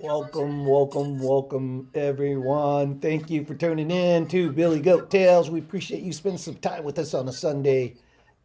Welcome, welcome, welcome, everyone. Thank you for tuning in to Billy Goat Tales. We appreciate you spending some time with us on a Sunday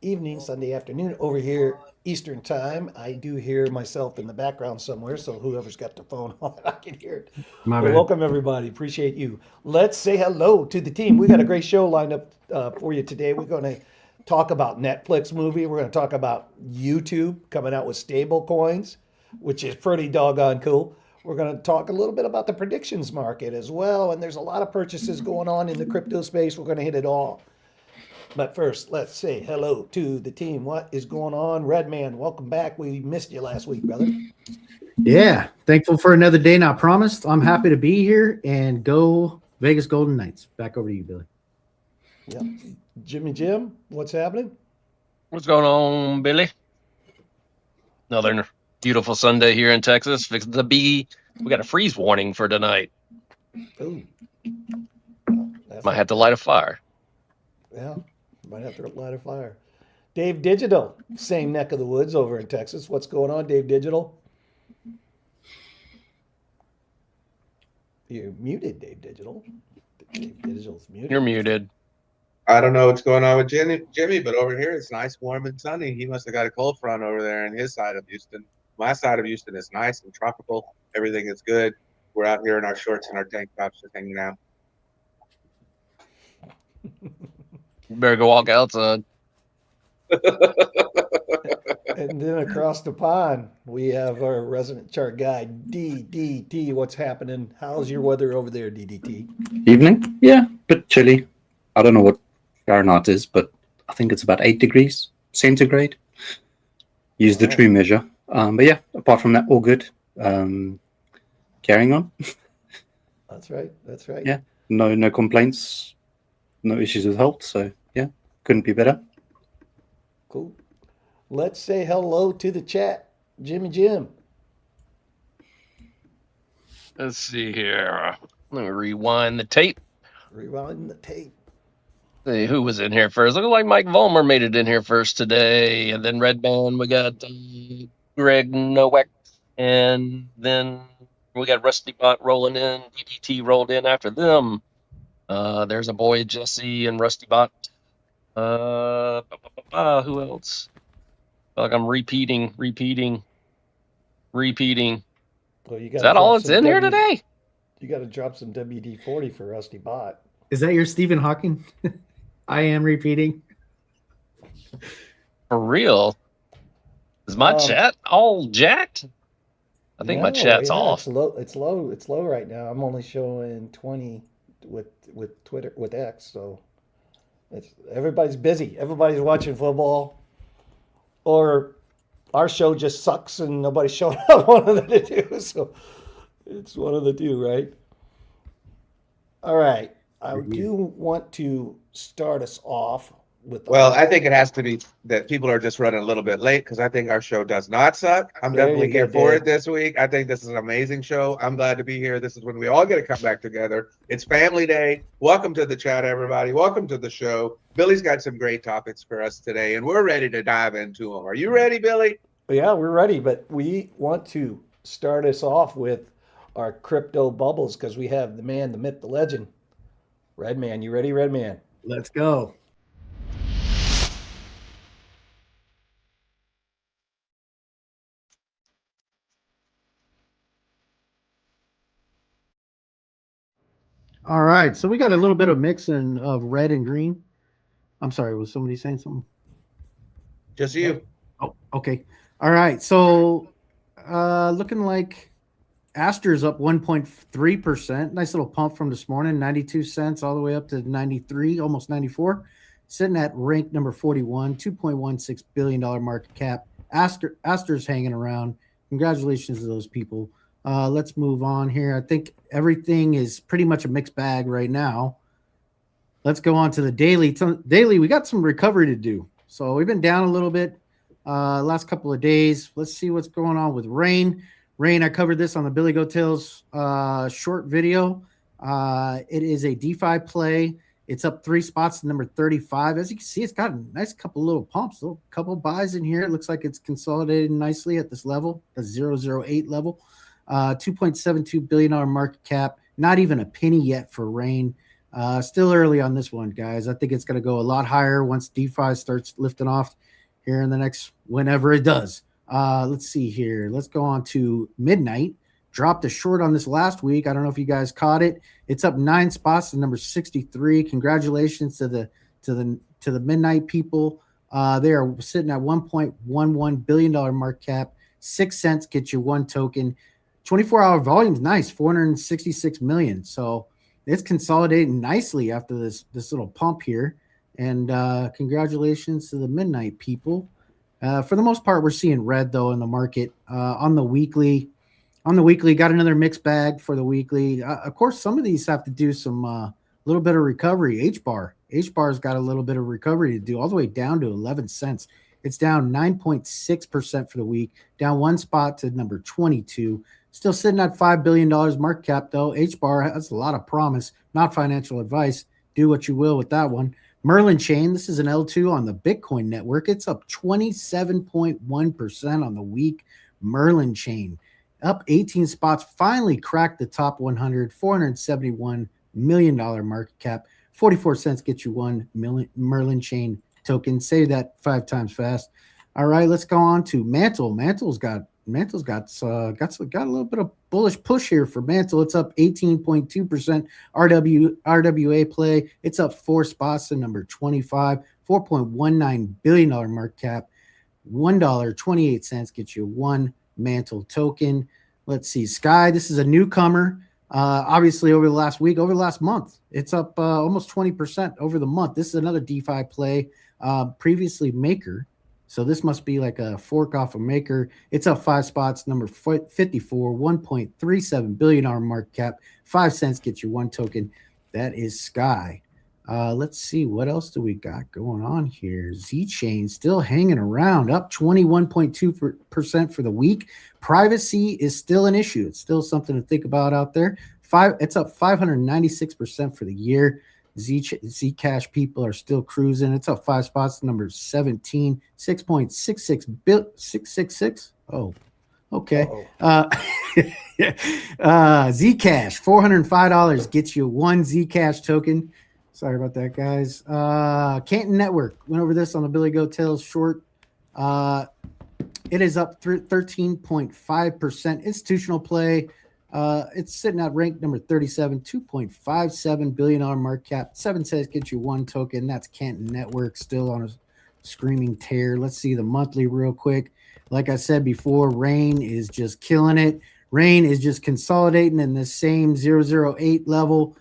evening, Sunday afternoon over here, Eastern Time. I do hear myself in the background somewhere, so whoever's got the phone on, I can hear it. My But bad. welcome, everybody. Appreciate you. Let's say hello to the team. We got a great show lined up for you today. We're going to talk about Netflix movie. We're going to talk about YouTube coming out with stable coins, which is pretty doggone cool. We're going to talk a little bit about the predictions market as well. And there's a lot of purchases going on in the crypto space. We're going to hit it all. But first, let's say hello to the team. What is going on? Redman, welcome back. We missed you last week, brother. Yeah, thankful for another day not promised. I'm happy to be here and go Vegas Golden Knights. Back over to you, Billy. Yep. Jimmy Jim, what's happening? What's going on, Billy? Another beautiful Sunday here in Texas. Fixing to be, we got a freeze warning for tonight. Ooh. That's Might not have to good. light a fire. Yeah, might have to light a fire. Dave Digital, same neck of the woods over in Texas. What's going on, Dave Digital? You're muted, Dave Digital. Dave Digital's muted. You're muted. I don't know what's going on with Jimmy, but over here it's nice, warm, and sunny. He must have got a cold front over there in his side of Houston. My side of Houston is nice and tropical. Everything is good. We're out here in our shorts and our tank tops just hanging out. You better go walk outside. And then across the pond, we have our resident chart guy, DDT. What's happening? How's your weather over there, DDT? Evening? Yeah, bit chilly. I don't know what Fahrenheit is, but I think it's about 8 degrees centigrade. Use the Wow. true measure. But yeah, apart from that, all good. Carrying on. That's right. That's right. Yeah, no complaints, no issues with health. So yeah, couldn't be better. Cool. Let's say hello to the chat. Jimmy Jim. Let's see here. Let me rewind the tape. Rewinding the tape. See who was in here first. Looks like Mike Vollmer made it in here first today. And then Red Band, we got Greg Nowak. And then we got Rusty Bot rolling in. DDT rolled in after them. There's a boy, Jesse and Rusty Bot. Who else? Feel like I'm repeating. Well, you Is got to that all drop that's some in here today? You got to drop some WD-40 for Rusty Bot. Is that your Stephen Hawking? I am repeating. For real? Is my Um, chat all jacked? I think my chat's off. It's low. It's low. It's low right now. I'm only showing 20 with Twitter with X. So everybody's busy. Everybody's watching football, or our show just sucks and nobody's showing up. One of the two. So it's one of the two, right? All right. I do want to start us off with. Well, I think it has to be that people are just running a little bit late because I think our show does not suck. I'm There you definitely go, here for Dave. it this week. I think this is an amazing show. I'm glad to be here. This is when we all get to come back together. It's family day. Welcome to the chat, everybody. Welcome to the show. Billy's got some great topics for us today, and we're ready to dive into them. Are you ready, Billy? Yeah, we're ready, but we want to start us off with our crypto bubbles because we have the man, the myth, the legend, Redman. You ready, Redman? Let's go. All right. So we got a little bit of mixing of red and green. I'm sorry. Was somebody saying something? Just you. Oh, okay. All right. So looking like Aster's up 1.3%. Nice little pump from this morning, 92 cents all the way up to 93, almost 94. Sitting at rank number 41, $2.16 billion market cap. Aster's hanging around. Congratulations to those people. Let's move on here. I think everything is pretty much a mixed bag right now. Let's go on to the daily. Daily, we got some recovery to do. So we've been down a little bit last couple of days. Let's see what's going on with rain. Rain, I covered this on the Billy Go Tales short video. It is a DeFi play. It's up 3 spots to number 35. As you can see, it's got a nice couple little pumps, a couple buys in here. It looks like it's consolidated nicely at this level, the 008 level. $2.72 billion market cap. Not even a penny yet for Rain. Still early on this one, guys. I think it's going to go a lot higher once DeFi starts lifting off here in the next whenever it does. Let's see here. Let's go on to Midnight. Dropped a short on this last week. I don't know if you guys caught it. It's up 9 spots to number 63. Congratulations to the Midnight people. They are sitting at $1.11 billion market cap. 6 cents gets you 1 token. 24-hour volume is nice, 466 million. So it's consolidating nicely after this little pump here. And congratulations to the Midnight people. For the most part, we're seeing red though in the market. On the weekly, got another mixed bag for the weekly. Of course, some of these have to do some little bit of recovery. H-bar's got a little bit of recovery to do, all the way down to 11 cents. It's down 9.6% for the week, down 1 spot to number 22. Still sitting at $5 billion market cap, though. H-bar has a lot of promise. Not financial advice. Do what you will with that one. Merlin Chain, this is an L2 on the Bitcoin network. It's up 27.1% on the week. Merlin Chain, up 18 spots, finally cracked the top 100, $471 million market cap. 44 cents gets you 1 Merlin Chain token. Say that 5 times fast. All right, let's go on to Mantle. Mantle's got a little bit of bullish push here for Mantle. It's up 18.2% RWA play. It's up 4 spots to number 25, $4.19 billion market cap. $1.28 gets you 1 Mantle token. Let's see, Sky. This is a newcomer. Obviously, over the last month, it's up almost 20% over the month. This is another DeFi play. Previously Maker. So this must be like a fork off of Maker. It's up 5 spots, number 54, $1.37 billion market cap. 5 cents gets you 1 token. That is Sky. Let's see, what else do we got going on here? Z-Chain still hanging around, up 21.2% for the week. Privacy is still an issue. It's still something to think about out there. It's up 596% for the year. Zcash people are still cruising. It's up 5 spots, number 17, 6.66 bill 666. Oh, okay. Zcash, $405 gets you 1 Zcash token. Sorry about that, guys. Canton Network, went over this on the Billy Goat Tales short. It is up 13.5%. Institutional play. It's sitting at rank number 37, $2.57 billion market cap. 7 cents gets you 1 token. That's Canton Network, still on a screaming tear. Let's see the monthly real quick. Like I said before, Rain is just killing it. Rain is just consolidating in the same 008 level.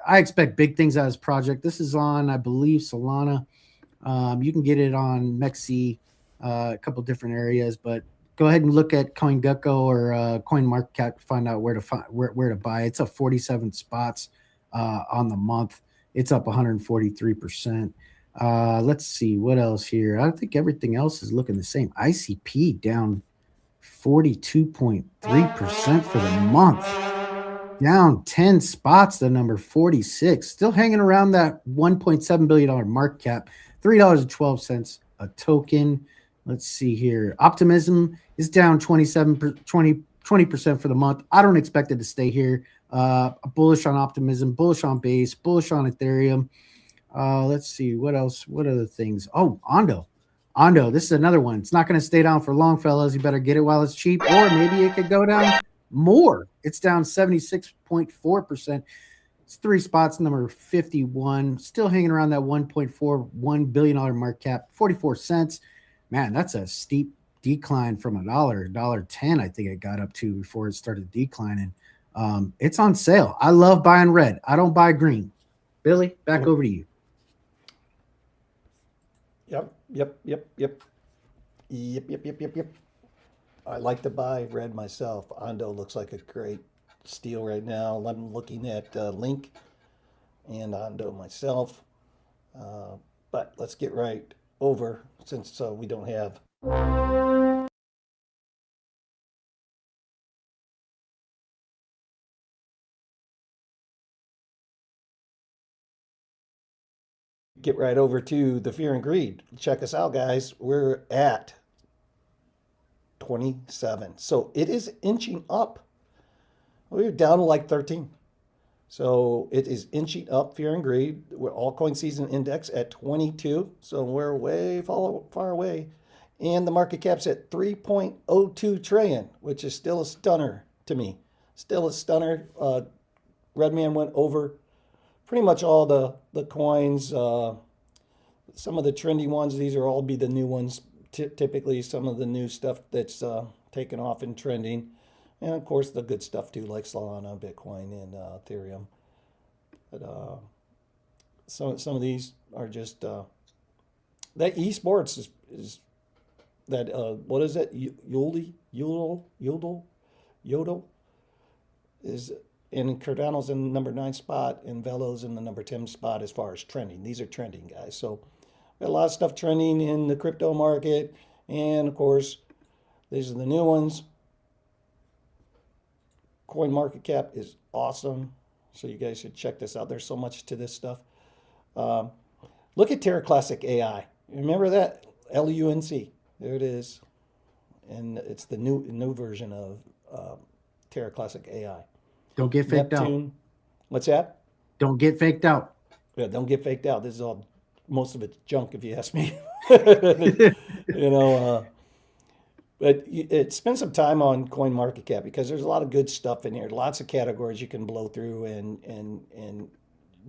I expect big things out of this project. This is on, I believe, Solana. You can get it on Mexi, a couple different areas, but go ahead and look at CoinGecko or CoinMarketCap to find out where to buy. It's up 47 spots on the month. It's up 143%. Let's see what else here. I think everything else is looking the same. ICP down 42.3% for the month. Down 10 spots to number 46. Still hanging around that $1.7 billion market cap. $3.12 a token. Let's see here. Optimism is down 20% for the month. I don't expect it to stay here. Bullish on Optimism, bullish on Base, bullish on Ethereum. Let's see what else. What other things? Oh, Ondo. This is another one. It's not going to stay down for long, fellas. You better get it while it's cheap, or maybe it could go down more. It's down 76.4%. It's 3 spots, number 51. Still hanging around that $1.41 billion market cap. 44 cents. Man, that's a steep decline from $1.10. I think it got up to before it started declining. It's on sale. I love buying red. I don't buy green. Billy, back over to you. Yep. I like to buy red myself. Ondo looks like a great steal right now. I'm looking at Link and Ondo myself. But let's get right over, since we don't have get right over to the Fear and Greed. Check us out, guys. We're at 27. So it is inching up. We're down to like 13. So it is inching up, fear and greed. We're altcoin season index at 22. So we're way far away. And the market cap's at 3.02 trillion, which is still a stunner to me. Still a stunner. Redman went over pretty much all the coins. Some of the trendy ones, these are all be the new ones. Typically, some of the new stuff that's taken off and trending. And of course, the good stuff too, like Solana, Bitcoin, and Ethereum. But some of these are just that esports is that what is it? Yodel is, and Cardano's in the number 9 spot, and Velo's in the number 10 spot as far as trending. These are trending, guys. So got a lot of stuff trending in the crypto market, and of course, these are the new ones. Coin market cap is awesome, so you guys should check this out. There's so much to this stuff. Look at Terra Classic AI. Remember that? LUNC. There it is, and it's the new version of Terra Classic AI. Don't get faked out. What's that? Don't get faked out. Yeah, don't get faked out. This is all, most of it's junk, if you ask me. You know, but spend some time on Coin Market Cap, because there's a lot of good stuff in here. Lots of categories you can blow through and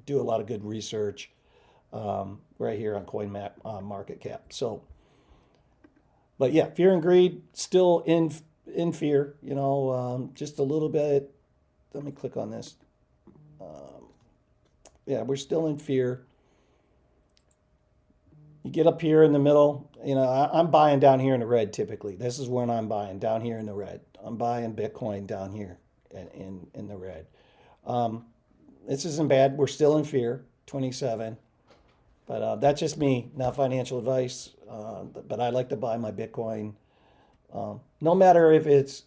do a lot of good research right here on Coin Market Cap. So, but yeah, fear and greed still in fear. You know, just a little bit. Let me click on this. Yeah, we're still in fear. You get up here in the middle. You know, I'm buying down here in the red typically. This is when I'm buying, down here in the red. I'm buying Bitcoin down here in the red. This isn't bad. We're still in fear, 27. But that's just me, not financial advice. But I like to buy my Bitcoin, no matter if it's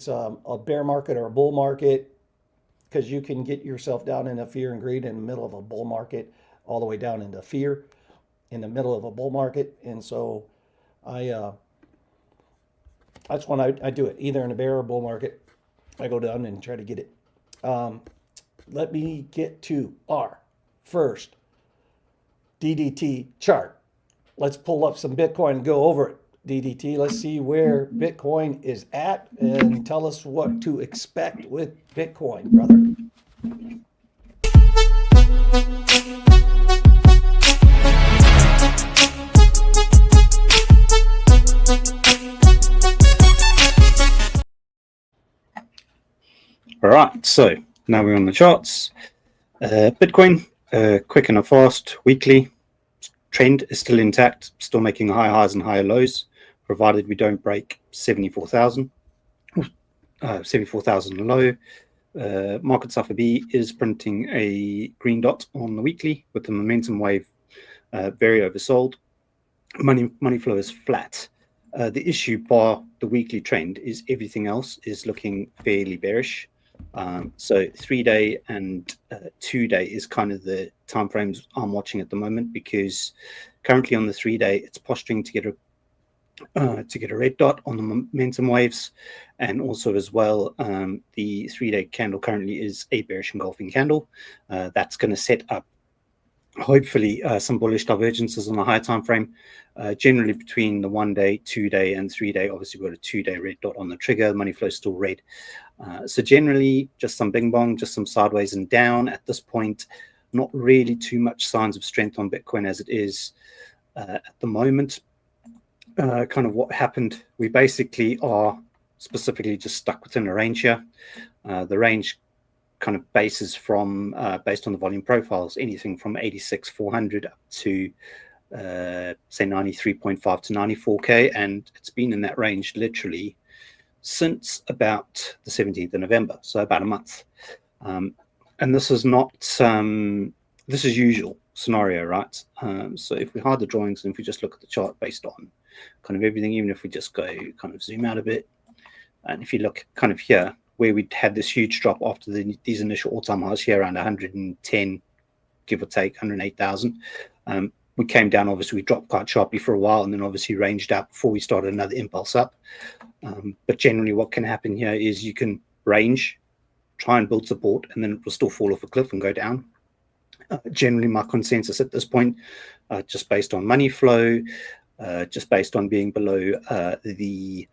a bear market or a bull market, because you can get yourself down into fear and greed in the middle of a bull market, all the way down into fear in the middle of a bull market. And so that's when I do it, either in a bear or bull market. I go down and try to get it. Let me get to our first DDT chart. Let's pull up some Bitcoin and go over it. DDT, let's see where Bitcoin is at, and tell us what to expect with Bitcoin, brother. All right, so now we're on the charts. Bitcoin, quick and fast, weekly. Trend is still intact, still making high highs and higher lows, provided we don't break 74,000. 74,000 low. Market Cipher B is printing a green dot on the weekly with the momentum wave very oversold. Money flow is flat. The issue bar the weekly trend is everything else is looking fairly bearish. So 3-day and 2-day is kind of the time frames I'm watching at the moment, because currently on the 3-day it's posturing to get a red dot on the momentum waves, and also as well the 3-day candle currently is a bearish engulfing candle. That's going to set up hopefully some bullish divergences on the high time frame, generally between the 1-day, 2-day, and 3-day. Obviously, we've got a 2-day red dot on the trigger. Money flow is still red. So generally, just some bing bong, just some sideways and down at this point. Not really too much signs of strength on Bitcoin as it is at the moment. Kind of what happened, we basically are specifically just stuck within a range here. The range kind of bases from based on the volume profiles, anything from 86,400 up to say 93.5 to 94k, and it's been in that range literally since about the 17th of November, so about a month. And this is not this is usual scenario, right? So if we hide the drawings and if we just look at the chart based on kind of everything, even if we just go kind of zoom out a bit, and if you look kind of here where we'd had this huge drop after these initial all-time highs here around 110, give or take 108,000, we came down. Obviously, we dropped quite sharply for a while, and then obviously ranged out before we started another impulse up. But generally, what can happen here is you can range, try and build support, and then it will still fall off a cliff and go down. Generally, my consensus at this point, just based on money flow, just based on being below the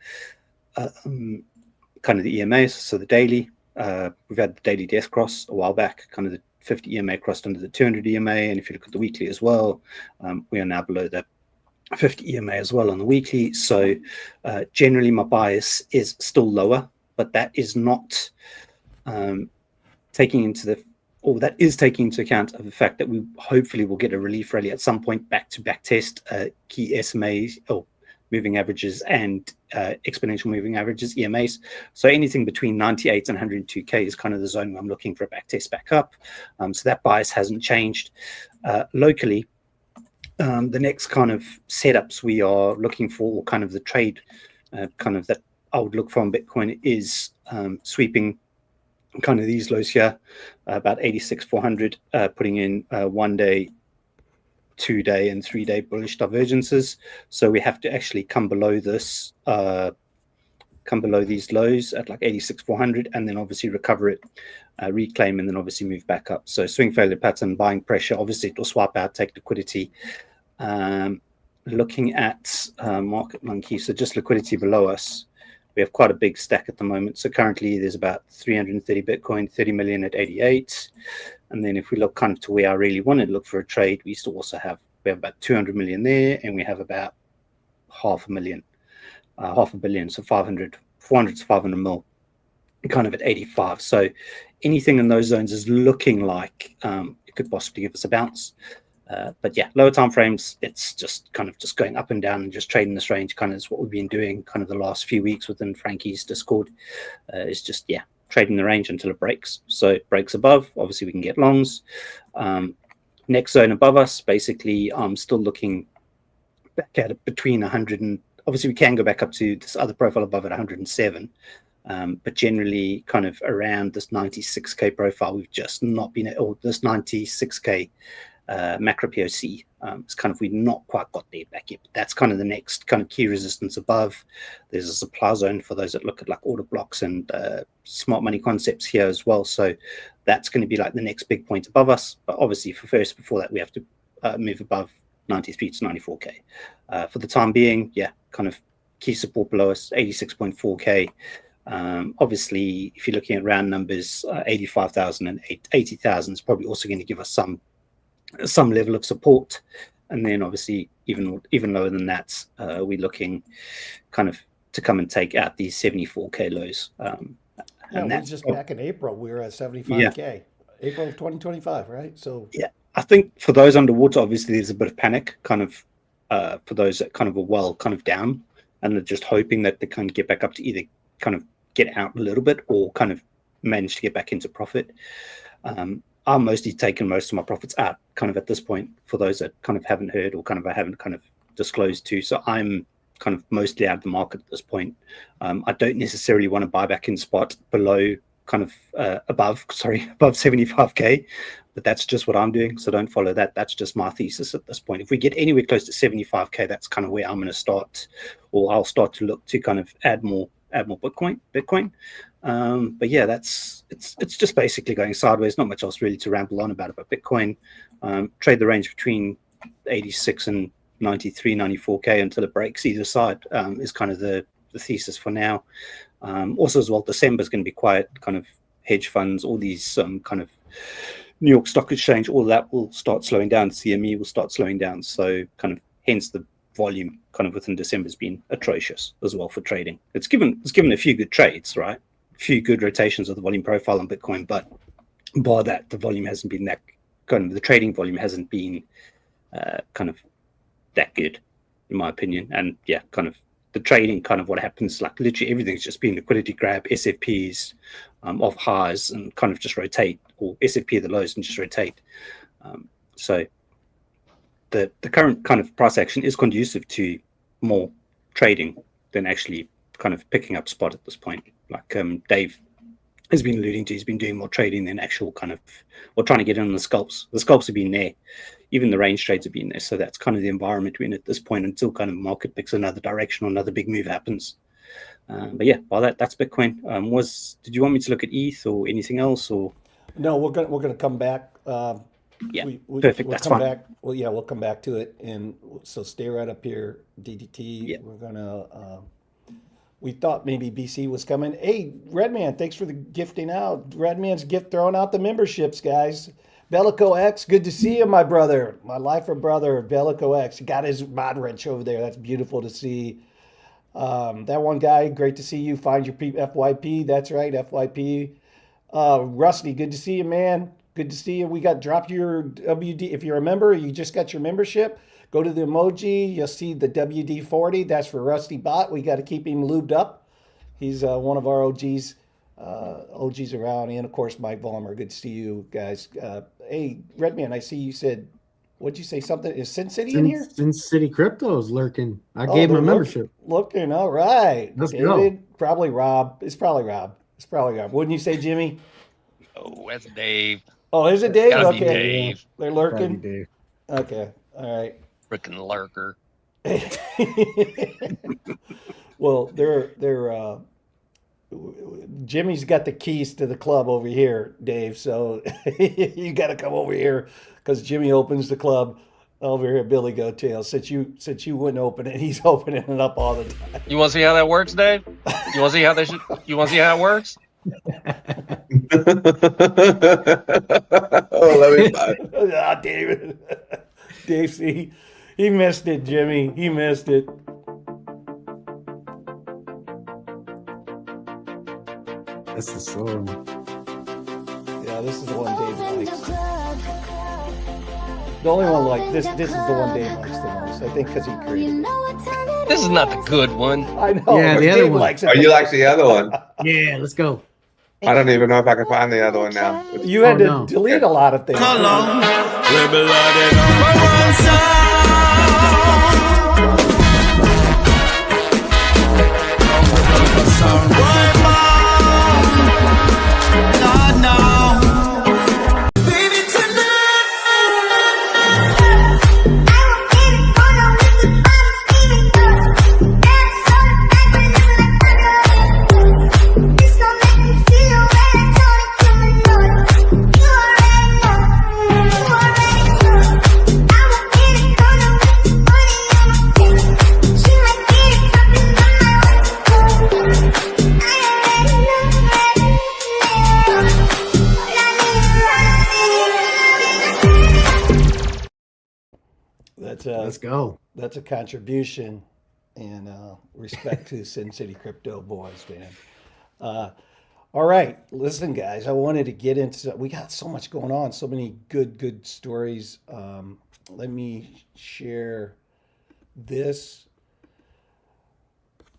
kind of the EMAs, so the daily. We've had the daily death cross a while back, kind of the 50 EMA crossed under the 200 EMA, and if you look at the weekly as well, we are now below the 50 EMA as well on the weekly. So generally my bias is still lower, but that is not taking into account of the fact that we hopefully will get a relief rally at some point, back-to-back test key SMAs or moving averages and exponential moving averages, EMAs. So anything between 98 and 102K is kind of the zone where I'm looking for a back test back up. So that bias hasn't changed. Locally, the next kind of setups we are looking for, or kind of the trade kind of that I would look for on Bitcoin, is sweeping kind of these lows here, about 86,400, putting in 1 day, 2 day and 3 day bullish divergences. So we have to actually come below this, come below these lows at like 86,400, and then obviously recover it, reclaim, and then obviously move back up. So swing failure pattern, buying pressure, obviously it will swap out, take liquidity. Looking at Market Monkey, so just liquidity below us, we have quite a big stack at the moment. So currently there's about 330 Bitcoin, 30 million at 88. And then if we look kind of to where I really wanted to look for a trade, we still also have, we have about 200 million there, and we have about half a billion, so 400 to 500 mil kind of at 85. So anything in those zones is looking like it could possibly give us a bounce. But yeah, lower time frames, it's just kind of just going up and down and just trading this range, kind of is what we've been doing kind of the last few weeks within Frankie's Discord. It's just, yeah, trading the range until it breaks. So it breaks above, obviously we can get longs. Next zone above us, basically I'm still looking back at it between 100 and, obviously we can go back up to this other profile above at 107. But generally kind of around this 96K profile, we've just not been at, or this 96K macro POC. It's kind of, we've not quite got there back yet, but that's kind of the next kind of key resistance above. There's a supply zone for those that look at like order blocks and smart money concepts here as well. So that's going to be like the next big point above us. But obviously before that, we have to move above 93 to 94K. For the time being, yeah, kind of key support below us, 86.4K. Obviously, if you're looking at round numbers, 85,000 and 80,000 is probably also going to give us some level of support. And then obviously even lower than that, we're looking kind of to come and take out these 74K lows. Yeah, and we that's just back in April, we were at 75K. Yeah. April of 2025, right? So yeah, I think for those underwater, obviously there's a bit of panic kind of for those that kind of are well kind of down and are just hoping that they kind of get back up to either kind of get out a little bit or kind of manage to get back into profit. I'm mostly taking most of my profits out kind of at this point for those that kind of haven't heard or kind of I haven't kind of disclosed to. So I'm kind of mostly out of the market at this point. I don't necessarily want to buy back in spot below kind of above 75K, but that's just what I'm doing. So don't follow that. That's just my thesis at this point. If we get anywhere close to 75K, that's kind of where I'm going to start, or I'll start to look to kind of add more Bitcoin. But yeah, it's just basically going sideways. Not much else really to ramble on about Bitcoin. Trade the range between 86 and 93, 94K until it breaks either side is kind of the thesis for now. Also as well, December is going to be quiet. Kind of hedge funds, all these kind of New York Stock Exchange, all that will start slowing down. CME will start slowing down. So kind of hence the volume kind of within December has been atrocious as well for trading. It's given a few good trades, right? A few good rotations of the volume profile on Bitcoin, but by that, the volume hasn't been that kind of, the trading volume hasn't been kind of that good, in my opinion. And yeah, kind of the trading, kind of what happens, like literally everything's just been liquidity grab, SFPs of highs and kind of just rotate, or SFP of the lows and just rotate. So the current kind of price action is conducive to more trading than actually kind of picking up spot at this point. Like Dave has been alluding to. He's been doing more trading than actual kind of, or trying to get in on the scalps. The scalps have been there. Even the range trades have been there. So that's kind of the environment we're in at this point until kind of market picks another direction or another big move happens. But yeah, well, that's Bitcoin. Did you want me to look at ETH or anything else, or? No, we're gonna come back. Yeah, We'll that's come fine. back. Well, yeah, we'll come back to it, and so stay right up here, DDT. Yeah. We're gonna. We thought maybe BC was coming. Hey, Redman, thanks for the gifting out. Redman's throwing out the memberships, guys. Bellico X, good to see you, my brother, my lifer brother, Bellico X. He got his mod wrench over there. That's beautiful to see. That one guy, great to see you. Find your FYP. That's right, FYP. Rusty, good to see you, man. Good to see you. We got drop your WD. If you're a member, you just got your membership. Go to the emoji. You'll see the WD-40. That's for Rusty Bot. We got to keep him lubed up. He's one of our OGs around, and of course Mike Vollmer. Good to see you guys. Hey, Redman, I see you said. What'd you say? Something is Sin City in here? Sin City Crypto is lurking. I gave him a membership. Looking all right. Let's David, go. probably Rob. It's probably Rob. Wouldn't you say, Jimmy? Oh, that's Dave. Oh, is it Dave? Gotta be Okay. Dave. They're Gotta lurking. be Dave. Okay. All right. Frickin' lurker. Well, they're Jimmy's got the keys to the club over here, Dave. So you got to come over here because Jimmy opens the club over here. Billy Goattail. Since you wouldn't open it, he's opening it up all the time. You want to see how that works, Dave? You want to see how You want to see how it works? Oh, let me find. Ah, David. Dave, see, he missed it, Jimmy. He missed it. That's the song. Yeah, this is the one Dave likes. The only one like this. This is the one Dave likes the most. I think because he created it. This is not the good one. I know. Yeah, but the other Dave one. likes it. Oh, you like the other one? Yeah, let's go. I don't even know if I can find the other one now. You had to no. delete a lot of things. Let's go. That's a contribution and respect to Sin City Crypto boys, man. All right, listen, guys. I wanted to get into. We got so much going on, so many good stories. Let me share this.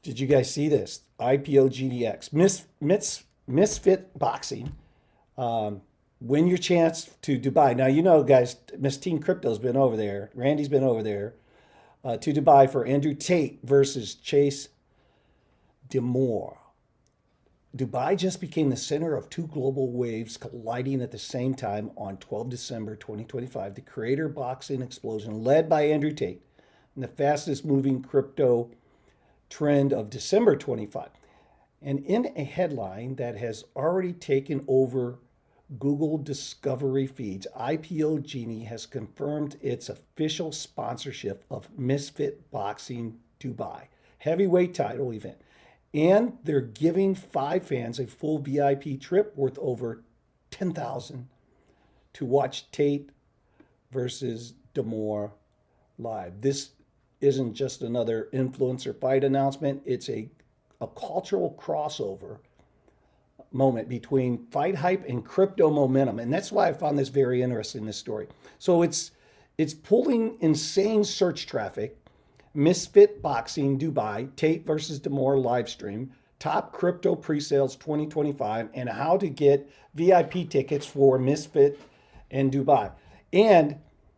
Did you guys see this? IPO GDX Misfit Boxing. Win your chance to Dubai. Now, you know, guys, Miss Teen Crypto's been over there. Randy's been over there to Dubai for Andrew Tate versus Chase Demore. Dubai just became the center of two global waves colliding at the same time on 12 December 2025. The creator boxing explosion led by Andrew Tate and the fastest moving crypto trend of December 25. And in a headline that has already taken over Google Discovery feeds, IPO Genie has confirmed its official sponsorship of Misfit Boxing Dubai heavyweight title event. And they're giving 5 fans a full VIP trip worth over $10,000 to watch Tate versus Demore live. This isn't just another influencer fight announcement. It's a cultural crossover moment between fight hype and crypto momentum. And that's why I found this very interesting, this story. So it's pulling insane search traffic. Misfit Boxing Dubai, Tate versus Demore live stream, top crypto pre-sales 2025, and how to get VIP tickets for Misfit and Dubai. And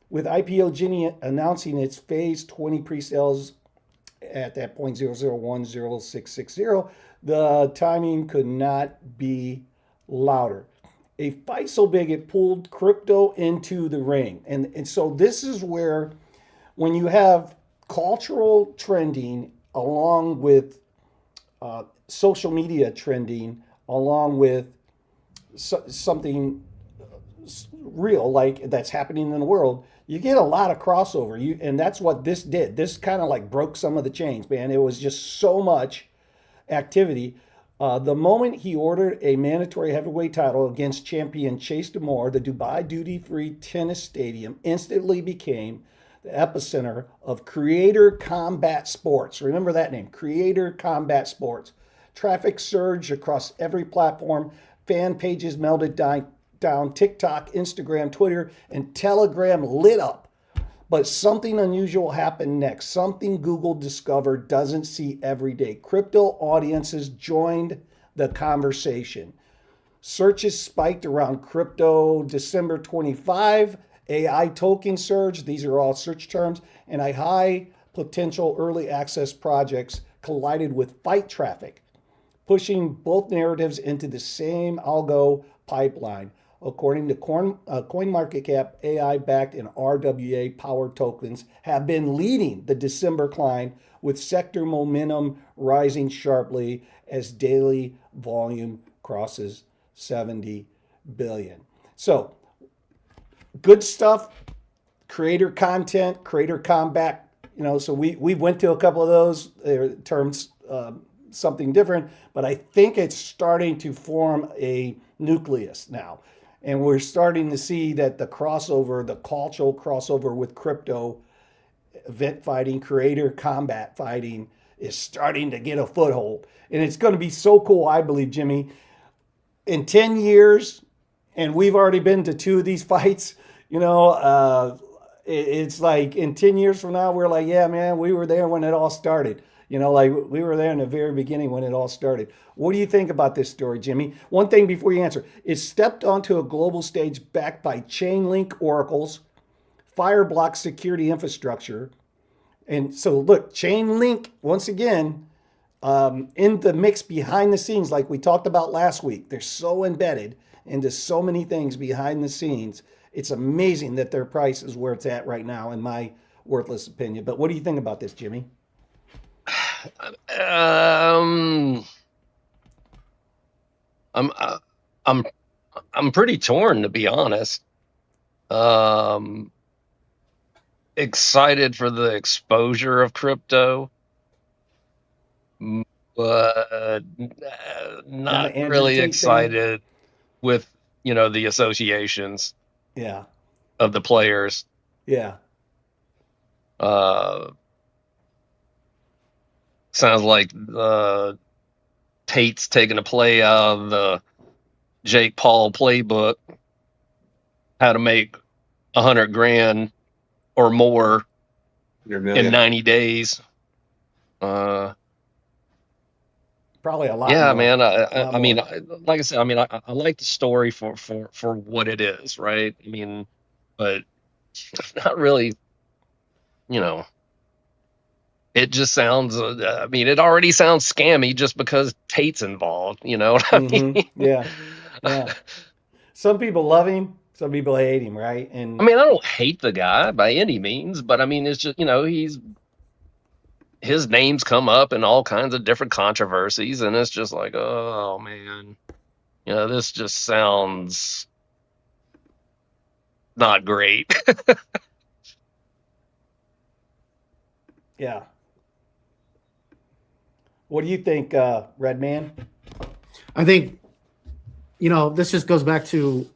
with IPO Genie announcing its phase 20 pre-sales at that point 0010660, the timing could not be louder. A fight so big it pulled crypto into the ring. And so this is where, when you have cultural trending along with social media trending, along with something real like that's happening in the world, you get a lot of crossover. And that's what this did. This kind of like broke some of the chains, man. It was just so much activity. The moment he ordered a mandatory heavyweight title against champion Chase Damore, the Dubai duty-free tennis stadium instantly became the epicenter of Creator Combat Sports. Remember that name, Creator Combat Sports. Traffic surged across every platform. Fan pages melted down. TikTok, Instagram, Twitter, and Telegram lit up. But something unusual happened next. Something Google discovered doesn't see every day. Crypto audiences joined the conversation. Searches spiked around crypto December 25. AI token surge. These are all search terms. And a high potential early access projects collided with fight traffic, pushing both narratives into the same algo pipeline. According to CoinMarketCap, AI-backed and RWA-powered tokens have been leading the December climb, with sector momentum rising sharply as daily volume crosses 70 billion. So, good stuff. Creator content, creator combat. So we went to a couple of those. Their terms something different, but I think it's starting to form a nucleus now. And we're starting to see that the crossover, the cultural crossover with crypto, event fighting, creator combat fighting, is starting to get a foothold. And it's going to be so cool, I believe, Jimmy. In 10 years, and we've already been to 2 of these fights, it's like in 10 years from now, we're like, yeah, man, we were there when it all started. Like we were there in the very beginning when it all started. What do you think about this story, Jimmy? One thing before you answer, it stepped onto a global stage backed by Chainlink oracles, Fireblock security infrastructure. And so look, Chainlink, once again, in the mix behind the scenes, like we talked about last week, they're so embedded into so many things behind the scenes. It's amazing that their price is where it's at right now, in my worthless opinion. But what do you think about this, Jimmy? I'm pretty torn, to be honest. Excited for the exposure of crypto, but not really Tate excited with the associations Yeah. of the players. Yeah. Sounds like Tate's taking a play out of the Jake Paul playbook, how to make $100,000 or more in 90 days. Probably a lot Yeah, more. man. lot I mean, more. like I said, I like the story for what it is, right? I mean, but not really, it just sounds, it already sounds scammy just because Tate's involved, you know what I mean? Yeah. Yeah. Some people love him, some people hate him, right? And I mean, I don't hate the guy by any means, but I mean, it's just, his name's come up in all kinds of different controversies, and it's just like, oh man, this just sounds not great. yeah. What do you think, Redman? I think, this just goes back to,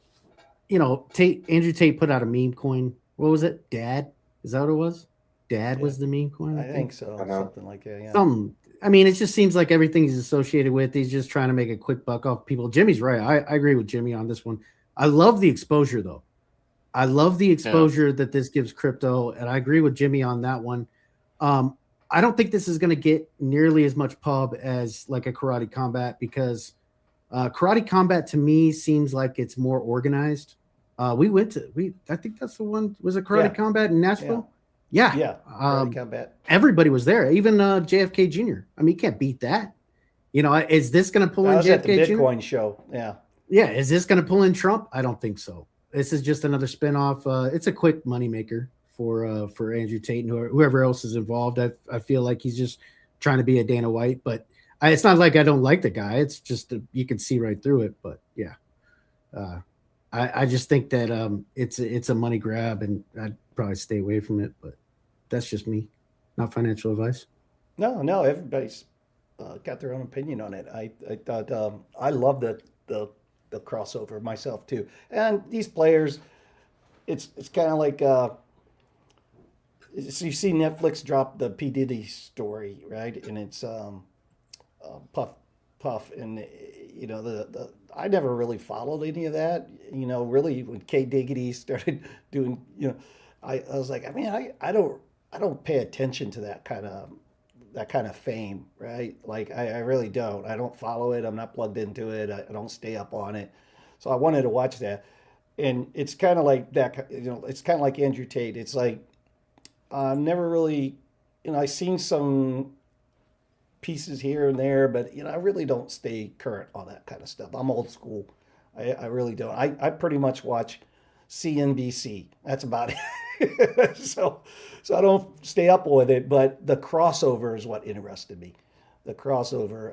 Andrew Tate put out a meme coin. What was it? Dad? Is that what it was? Dad was the meme coin? I think so. I know. Something like that. Yeah. It just seems like everything he's associated with, he's just trying to make a quick buck off people. Jimmy's right. I agree with Jimmy on this one. I love the exposure, though. I love the exposure that this gives crypto, and I agree with Jimmy on that one. I don't think this is going to get nearly as much pub as like a Karate Combat, because Karate Combat to me seems like it's more organized. I think that's the one. Was it Karate Combat in Nashville? Yeah. Yeah. Karate Combat. Everybody was there, even JFK Jr. I mean, you can't beat that. Is this going to pull I in was at the JFK Jr.? Bitcoin show. Yeah. Yeah, is this going to pull in Trump? I don't think so. This is just another spinoff. It's a quick moneymaker for Andrew Tate and whoever else is involved. I feel like he's just trying to be a Dana White, but it's not like I don't like the guy. It's just you can see right through it. But yeah, I just think that it's a money grab, and I'd probably stay away from it. But that's just me, not financial advice. No, everybody's got their own opinion on it. I thought I love the crossover myself too. And these players, it's kind of like so you see Netflix drop the P Diddy story, right? And it's Puff, and you know the I never really followed any of that. You know, really when K Diggity started doing, you know, I was like, I mean, I don't pay attention to that kind of fame, right? Like I really don't. I don't follow it. I'm not plugged into it. I don't stay up on it. So I wanted to watch that, and it's kind of like that. You know, it's kind of like Andrew Tate. It's like never really, you know, I've seen some pieces here and there, but you know, I really don't stay current on that kind of stuff. I'm old school. I really don't. I pretty much watch CNBC. That's about it. So I don't stay up with it, but the crossover is what interested me. The crossover.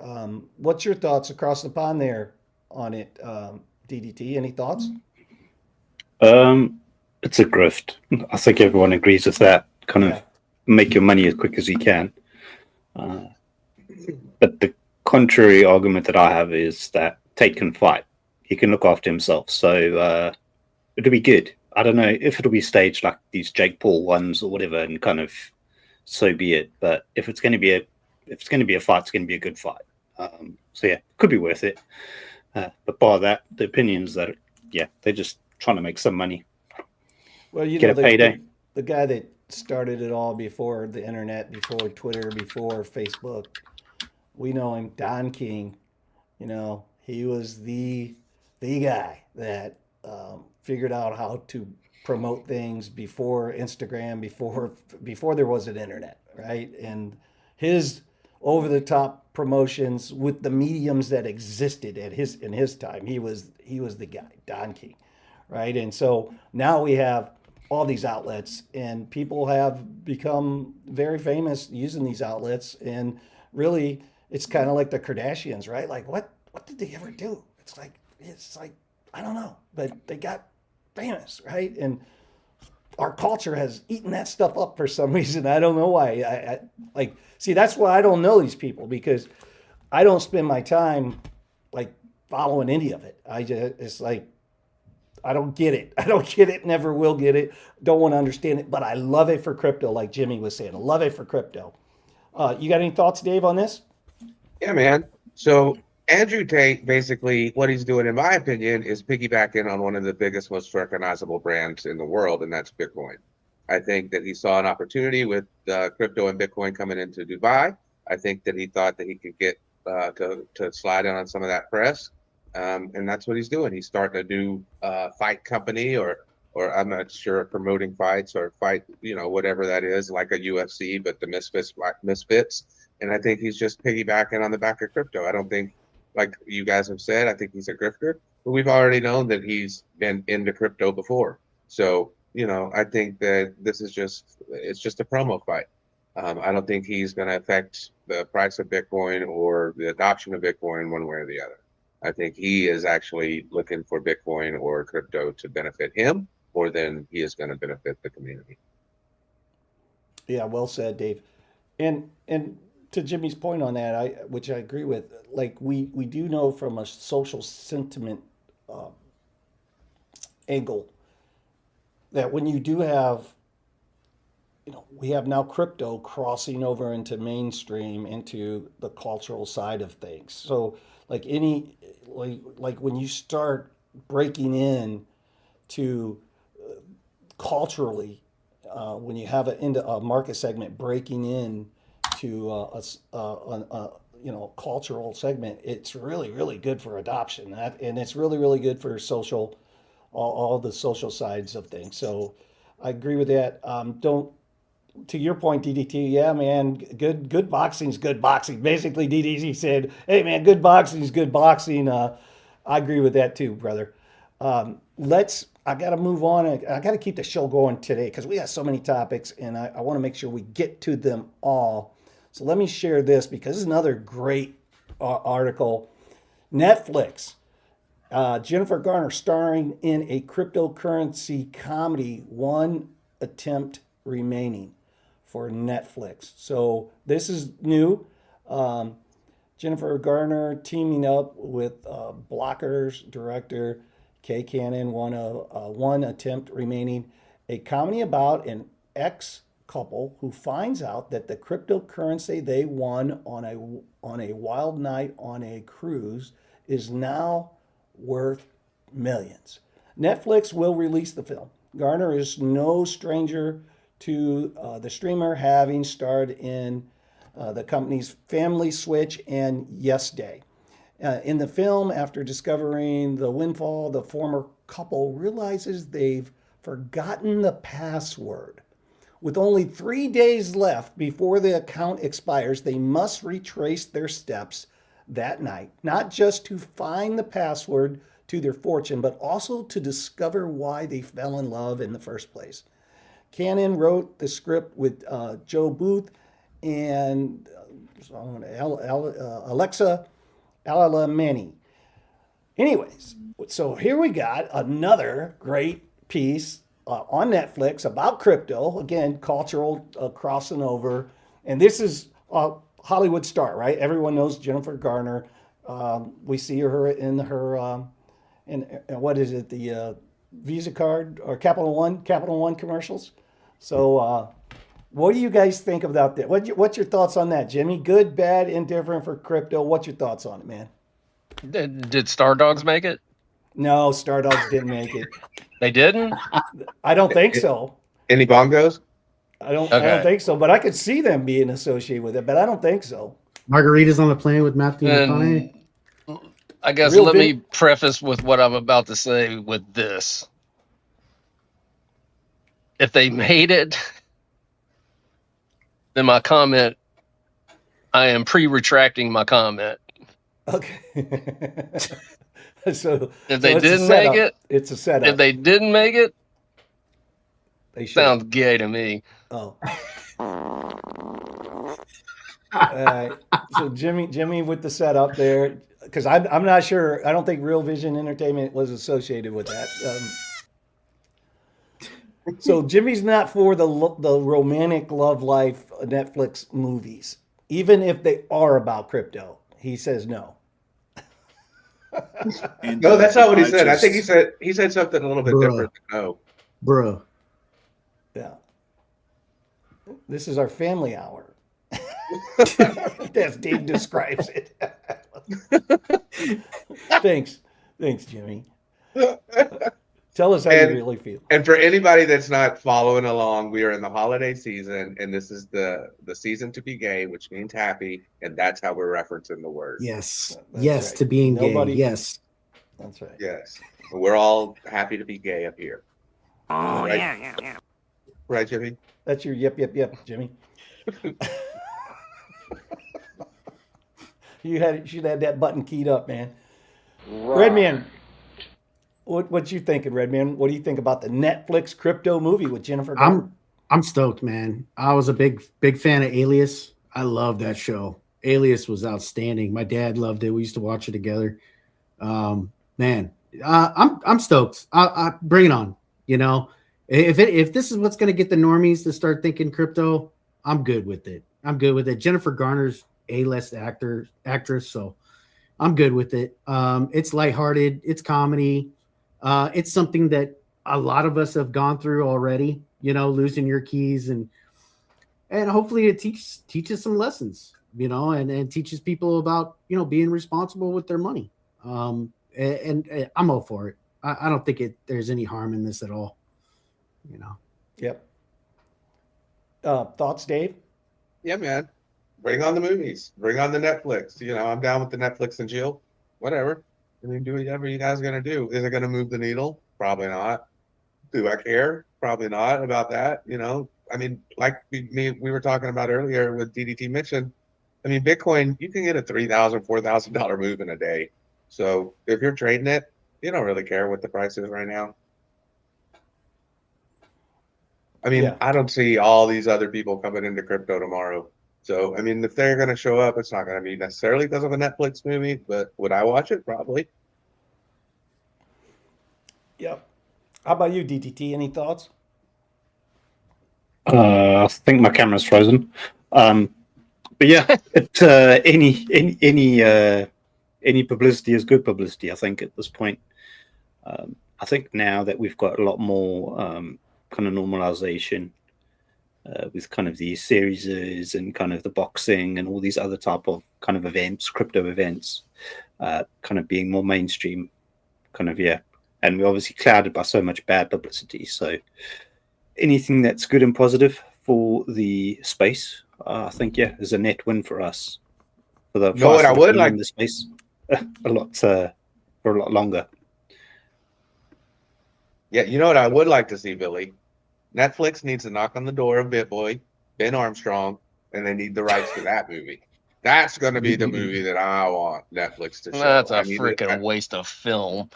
What's your thoughts across the pond there on it, DDT? Any thoughts? It's a grift. I think everyone agrees with that. Kind of Yeah. make your money as quick as you can. But the contrary argument that I have is that Tate can fight. He can look after himself. So it'll be good. I don't know if it'll be staged like these Jake Paul ones or whatever, and kind of so be it. But if it's going to be a fight, it's going to be a good fight. So yeah, could be worth it. But bar that, the opinions that they're just trying to make some money. Well, you Get know, a payday. the guy that started it all before the internet, before Twitter, before Facebook, we know him, Don King. You know, he was the guy that figured out how to promote things before Instagram, before there was an internet, right? And his over the top promotions with the mediums that existed in his time, he was the guy, Don King, right? And so now we have all these outlets, and people have become very famous using these outlets, and really it's kind of like the Kardashians, right? Like what did they ever do? It's like I don't know, but they got famous, right? And our culture has eaten that stuff up for some reason. I don't know why. I like see that's why I don't know these people, because I don't spend my time like following any of it. It's like I don't get it. I don't get it. Never will get it. Don't want to understand it. But I love it for crypto, like Jimmy was saying. I love it for crypto. You got any thoughts, Dave, on this? Yeah, man. So Andrew Tate, basically, what he's doing, in my opinion, is piggybacking on one of the biggest, most recognizable brands in the world, and that's Bitcoin. I think that he saw an opportunity with crypto and Bitcoin coming into Dubai. I think that he thought that he could get to slide in on some of that press, and that's what he's doing. He's starting a new fight company, or I'm not sure, promoting fights or fight, you know, whatever that is, like a UFC, but the misfits. And I think he's just piggybacking on the back of crypto. I don't think, like you guys have said, I think he's a grifter, but we've already known that he's been into crypto before. So, you know, I think that it's just a promo fight. I don't think he's going to affect the price of Bitcoin or the adoption of Bitcoin one way or the other. I think he is actually looking for Bitcoin or crypto to benefit him more than he is going to benefit the community. Yeah, well said, Dave. And to Jimmy's point on that, which I agree with, like we do know from a social sentiment angle that when you do have, you know, we have now crypto crossing over into mainstream, into the cultural side of things. So like like when you start breaking in to culturally, when you have into a market segment breaking in to you know, cultural segment, it's really good for adoption. And it's really good for social, all the social sides of things. So I agree with that. Don't To your point, DDT, yeah, man, good boxing is good boxing. Basically, DDT said, "Hey, man, good boxing is good boxing." I agree with that too, brother. I got to move on. I got to keep the show going today because we got so many topics and I want to make sure we get to them all. So let me share this because this is another great article. Netflix, Jennifer Garner starring in a cryptocurrency comedy, one attempt remaining for Netflix. So this is new. Jennifer Garner teaming up with Blockers director Kay Cannon, one attempt remaining, a comedy about an ex couple who finds out that the cryptocurrency they won on a wild night on a cruise is now worth millions. Netflix will release the film. Garner is no stranger to the streamer, having starred in the company's Family Switch and Yes Day. In the film, after discovering the windfall, the former couple realizes they've forgotten the password. With only 3 days left before the account expires, they must retrace their steps that night, not just to find the password to their fortune, but also to discover why they fell in love in the first place. Cannon wrote the script with Joe Booth and Alexa Alamani. Anyways, so here we got another great piece on Netflix about crypto. Again, cultural crossing over. And this is a Hollywood star, right? Everyone knows Jennifer Garner. We see her in her, what is it, the Visa card or Capital One commercials. So what do you guys think about that? What's your thoughts on that, Jimmy? Good, bad, indifferent for crypto? What's your thoughts on it, man? Did Star Dogs make it? No, Stardogs didn't make it. They didn't? I don't think so. Any bongos? I don't Okay. think so, but I could see them being associated with it, but I don't think so. Margaritas on the plane with Matthew McConaughey. And I guess Real let big- me preface with what I'm about to say with this. If they made it, then my comment, I am pre-retracting my comment. Okay. So If they it's a didn't setup. make it, It's a setup. if they didn't make it, They should. sounds gay to me. Oh. So Jimmy with the setup there, because I'm not sure. I don't think Real Vision Entertainment was associated with that. So Jimmy's not for the romantic love life Netflix movies, even if they are about crypto. He says no. And, No, that's not what he I said. I think just- he said something a little bit Bruh. different. No. Bro. Yeah. This is our family hour. As Dave describes it. Thanks, Jimmy. Tell us how you And- really feel. And for anybody that's not following along, we are in the holiday season, and this is the season to be gay, which means happy, and that's how we're referencing the word. Yes. That's Yes right. to being Nobody- gay. Yes. That's right. Yes, we're all happy to be gay up here. Oh, Right. yeah. Right, Jimmy? That's your yep, Jimmy. You should have that button keyed up, man. Redman, what you thinking, Redman? What do you think about the Netflix crypto movie with Jennifer Garner? I'm stoked, man. I was a big fan of Alias. I love that show. Alias was outstanding. My dad loved it. We used to watch it together. Man, I'm stoked. I bring it on. You know, if this is what's going to get the normies to start thinking crypto, I'm good with it. Jennifer Garner's A-list actress, so I'm good with it. It's lighthearted. It's comedy. It's something that a lot of us have gone through already. You know, losing your keys and hopefully it teaches some lessons. You know, and teaches people about being responsible with their money. And I'm all for it. I don't think there's any harm in this at all. You know. Yep. Thoughts, Dave? Yeah, man. Bring on the movies. Bring on the Netflix. I'm down with the Netflix and chill. Whatever. I mean, do whatever you guys are gonna do. Is it gonna move the needle? Probably not. Do I care? Probably not about that. I mean, like we were talking about earlier with DDT mentioned. I mean, Bitcoin, you can get a $3,000, $4,000 move in a day. So if you're trading it, you don't really care what the price is right now. I mean, Yeah. I don't see all these other people coming into crypto tomorrow. So, I mean, if they're going to show up, it's not going to be necessarily because of a Netflix movie, but would I watch it? Probably. Yep. How about you, DTT? Any thoughts? I think my camera's frozen. But yeah, any publicity is good publicity. I think at this point, I think now that we've got a lot more kind of normalization with kind of these series and kind of the boxing and all these other type of kind of events, crypto events, kind of being more mainstream, kind of and we're obviously clouded by so much bad publicity. So anything that's good and positive for the space, I think is a net win for us. For the Know what I would like in the space a lot for a lot longer. Yeah, you know what I would like to see, Billy? Netflix needs to knock on the door of BitBoy, Ben Armstrong, and they need the rights to that movie. That's going to be the movie that I want Netflix to show. That's a I mean, freaking waste of film.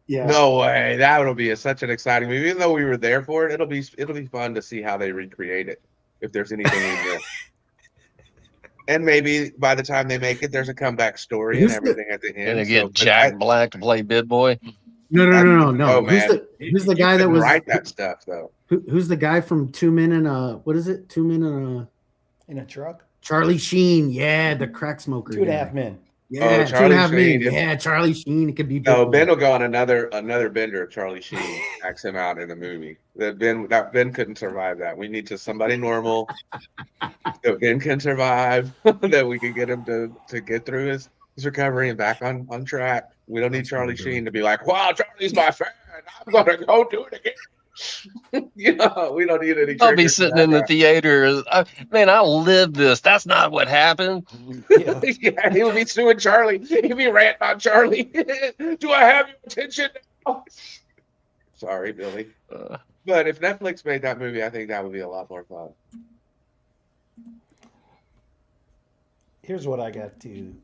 Yeah. no way. That would be such an exciting movie. Even though we were there for it, it'll be fun to see how they recreate it. If there's anything we missed. And maybe by the time they make it, there's a comeback story and everything at the end. And they get Jack Black to play Bid Boy. No. Oh, Who's man. the guy that was write that stuff though? Who's the guy from 2 Men and a what is it? 2 Men and a In a truck? Charlie Sheen. Yeah, the crack smoker. 2.5 Men. Yeah, Charlie 2.5 Men. Sheen. Yeah, Charlie Sheen. It could be. No, Big Ben Boy. will go on another bender of Charlie Sheen, acts him out in the movie. That Ben couldn't survive that. We need somebody normal that Ben can survive, that we can get him to get through his recovery and back on track. We don't need Charlie Sheen to be like, wow, Charlie's my fan. I'm gonna go do it again. We don't need any. I'll be triggers sitting for in the that. theater. Man, I lived this. That's not what happened. Yeah. Yeah, he would be suing Charlie. He'd be ranting on Charlie. Do I have your attention now? Sorry, Billy. But if Netflix made that movie, I think that would be a lot more fun. Here's what I got to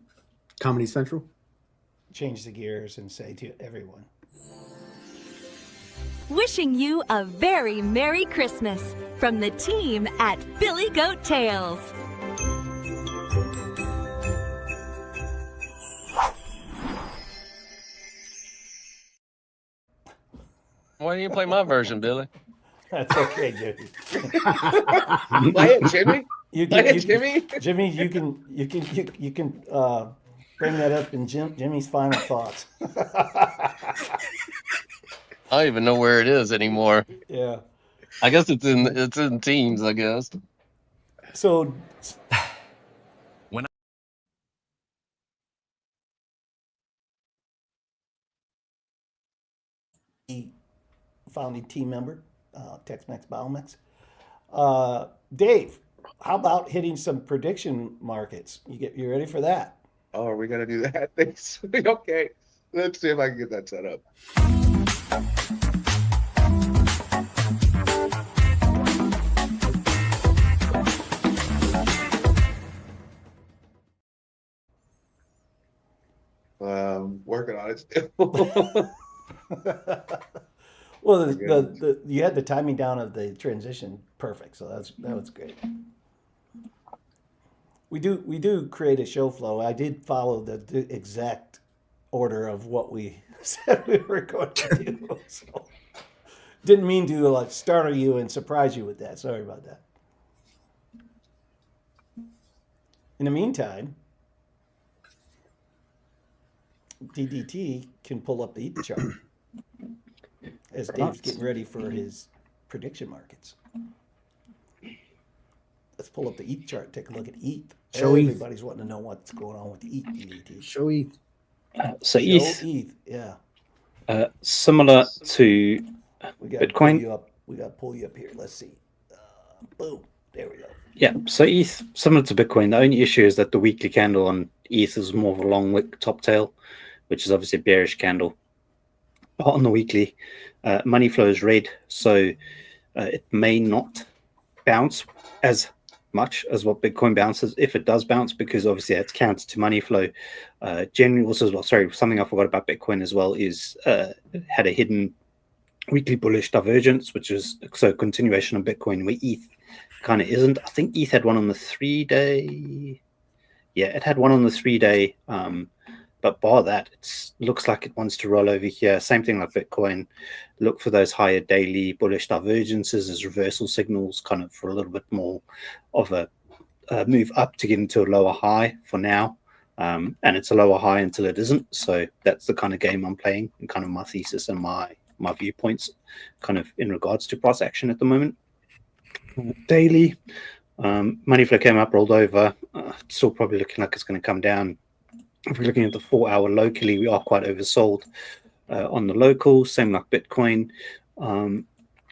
Comedy Central. change the gears and say to everyone. Wishing you a very Merry Christmas from the team at Billy Goat Tales. Why didn't you play my version, Billy? That's okay, Jimmy. Play it, Jimmy. You Play can, it, Jimmy. Jimmy, you can bring that up in Jimmy's final thoughts. I don't even know where it is anymore. Yeah. I guess it's in Teams, I guess. So founding team member, Tex-Mex Biomex. Dave, how about hitting some prediction markets? You ready for that? Oh, are we gonna do that? Thanks. Okay. Let's see if I can get that set up. Working on it still. Well, you had the timing down of the transition perfect, so that was great. We do create a show flow. I did follow the exact order of what we said we were going to do. So didn't mean to startle you and surprise you with that. Sorry about that. In the meantime, DDT can pull up the ETH chart as Dave's getting ready for his prediction markets. Let's pull up the ETH chart. Take a look at ETH. Show ETH. Everybody's wanting to know what's going on with the ETH, DDT. Show ETH. So Show ETH, yeah. similar to We got to pull Bitcoin. you up. We got to pull you up here. Let's see. Boom. There we go. Yeah, so ETH, similar to Bitcoin, the only issue is that the weekly candle on ETH is more of a long wick top tail, which is obviously a bearish candle. But on the weekly, money flow is red, so it may not bounce as much as what Bitcoin bounces, if it does bounce, because obviously that's counter to money flow. Generally, also as well, sorry, something I forgot about Bitcoin as well is it had a hidden weekly bullish divergence, which is so continuation of Bitcoin, where ETH kind of isn't. I think ETH had one on the 3-day. Yeah, it had one on the 3-day. But bar that, it looks like it wants to roll over here. Same thing like Bitcoin. Look for those higher daily bullish divergences as reversal signals, kind of for a little bit more of a move up to get into a lower high for now. And it's a lower high until it isn't. So that's the kind of game I'm playing, and kind of my thesis and my viewpoints kind of in regards to price action at the moment. Daily, money flow came up, rolled over. Still probably looking like it's going to come down. If we're looking at the 4-hour locally, we are quite oversold on the local. Same like Bitcoin.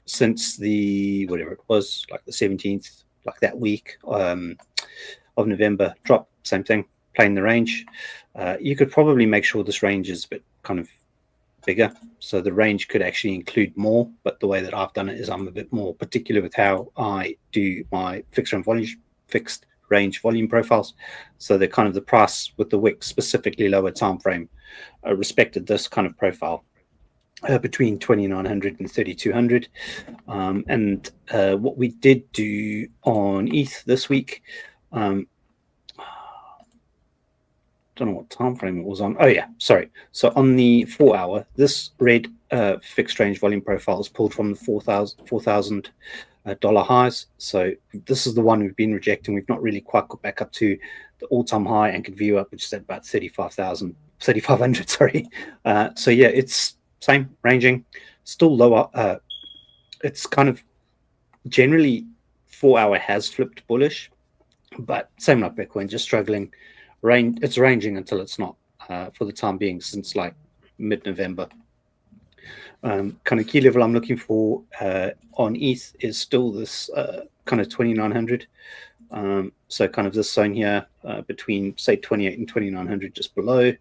Since the, whatever it was, like the 17th, like that week of November, drop, same thing, playing the range. You could probably make sure this range is a bit kind of bigger. So the range could actually include more, but the way that I've done it is I'm a bit more particular with how I do my fixed range volume profiles. So the kind of the price with the wick specifically lower time frame respected this kind of profile between 2900 and 3200. And what we did do on ETH this week, don't know what time frame it was on. Oh yeah, sorry. So on the 4-hour, this red fixed range volume profile is pulled from the $4,000 highs. So this is the one we've been rejecting. We've not really quite got back up to the all-time high and could view up, which is at about 3,500. Sorry. So yeah, it's same ranging, still lower. It's kind of generally 4-hour has flipped bullish, but same like Bitcoin, just struggling. It's ranging until it's not for the time being, since like mid-November. Kind of key level I'm looking for on ETH is still this kind of 2900. So kind of this zone here between say 28 and 2900, just below.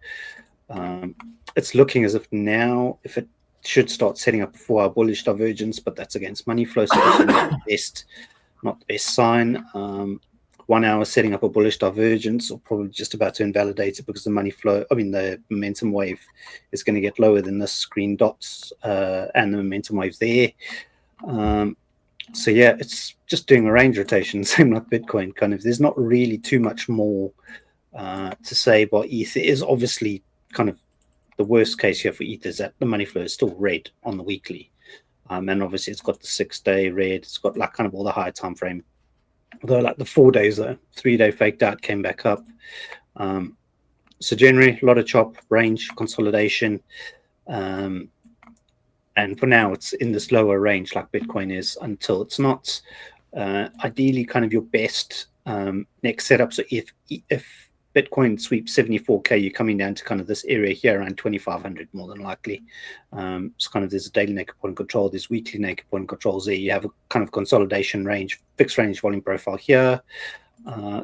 It's looking as if now, if it should start setting up a 4-hour bullish divergence, but that's against money flow, so also not the best sign. 1 hour setting up a bullish divergence, or probably just about to invalidate it, because the the momentum wave is going to get lower than this green dots and the momentum wave there. So yeah, it's just doing a range rotation, same like Bitcoin. Kind of, there's not really too much more to say about ETH. It is obviously kind of the worst case here for ETH is that the money flow is still red on the weekly, and obviously it's got the 6-day red. It's got like kind of all the high time frame. Although like the 4 days, 3-day faked out, came back up. So generally a lot of chop, range, consolidation. And for now it's in this lower range like Bitcoin is until it's not. Ideally kind of your best next setup. So if Bitcoin sweeps 74K, you're coming down to kind of this area here around 2,500 more than likely. So kind of there's a daily naked point control, there's weekly naked point controls there. You have a kind of consolidation range, fixed range volume profile here.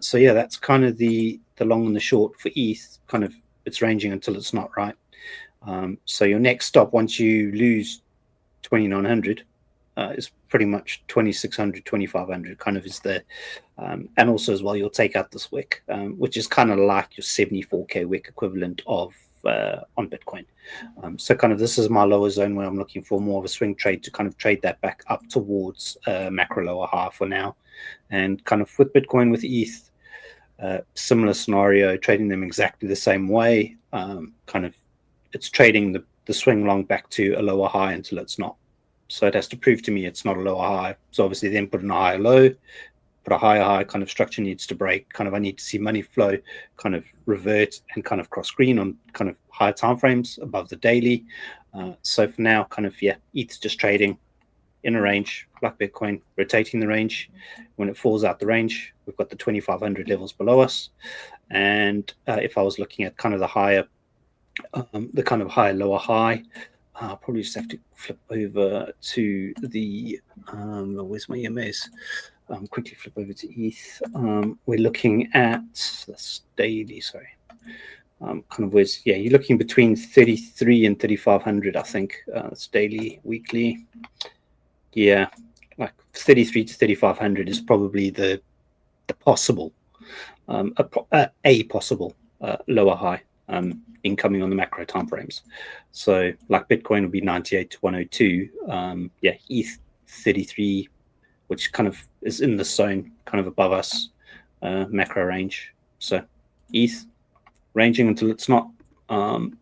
So yeah, that's kind of the long and the short for ETH. Kind of it's ranging until it's not, right? So your next stop once you lose 2,900 is pretty much 2,600, 2,500 kind of is the, and also as well, you'll take out this wick, which is kind of like your 74K wick equivalent of on Bitcoin. So kind of this is my lower zone where I'm looking for more of a swing trade to kind of trade that back up towards macro lower high for now. And kind of with Bitcoin, with ETH, similar scenario, trading them exactly the same way. Kind of it's trading the swing long back to a lower high until it's not. So it has to prove to me it's not a lower high. So obviously then put in a higher low, put a higher high, kind of structure needs to break. Kind of I need to see money flow kind of revert and kind of cross green on kind of higher time frames above the daily. So for now, kind of, yeah, ETH's just trading in a range like Bitcoin, rotating the range. When it falls out the range, we've got the 2,500 levels below us. And if I was looking at kind of the higher, the kind of higher, lower high, I'll probably just have to flip over to the, where's my EMAs? Quickly flip over to ETH. We're looking at, that's daily, sorry. Kind of where's, yeah, you're looking between 33 and 3,500, I think. It's daily, weekly. Yeah, like 33 to 3,500 is probably the possible lower high incoming on the macro timeframes. So like Bitcoin would be 98 to 102. ETH 33, which kind of is in the zone, kind of above us, macro range. So ETH ranging until it's not,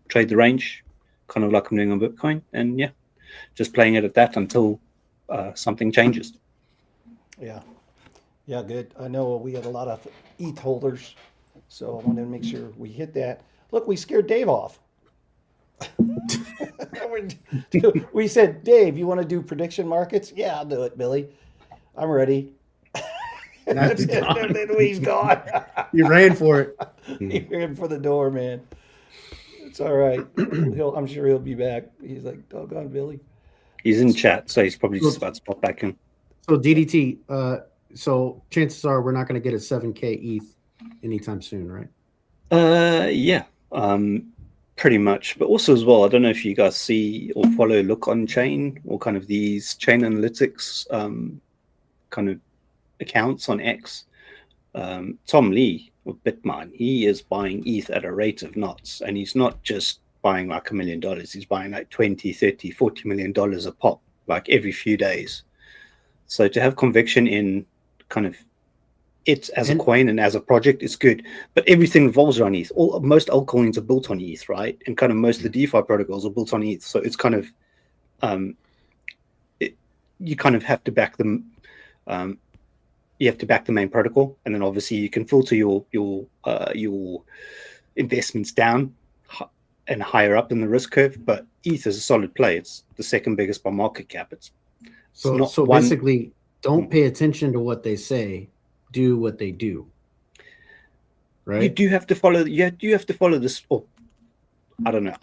trade the range, kind of like I'm doing on Bitcoin, and just playing it at that until something changes. Yeah, good. I know we had a lot of ETH holders, so I wanted to make sure we hit that. Look, we scared Dave off. We said, Dave, you want to do prediction markets? Yeah, I'll do it, Billy. I'm ready. And then he's gone. You ran for it. He ran for the door, man. It's all right. I'm sure he'll be back. He's like, doggone Billy. He's in chat, so he's probably just about to pop back in. So DDT, so chances are we're not going to get a 7K ETH anytime soon, right? Pretty much. But also as well, I don't know if you guys see or follow Look on Chain or kind of these chain analytics kind of accounts on X. Tom Lee of Bitmine, he is buying ETH at a rate of knots, and he's not just buying like $1 million. He's buying like 20, 30, $40 million a pop, like every few days. So to have conviction in kind of it as a coin and as a project is good, but everything revolves around ETH. Most altcoins are built on ETH, right? And kind of most of the DeFi protocols are built on ETH. So it's kind of you kind of have to back them. You have to back the main protocol, and then obviously you can filter your investments down and higher up in the risk curve. But ETH is a solid play. It's the second biggest by market cap. So basically, don't pay attention to what they say. Do what they do. Right? You do have to follow. You have to follow this. Or I don't know.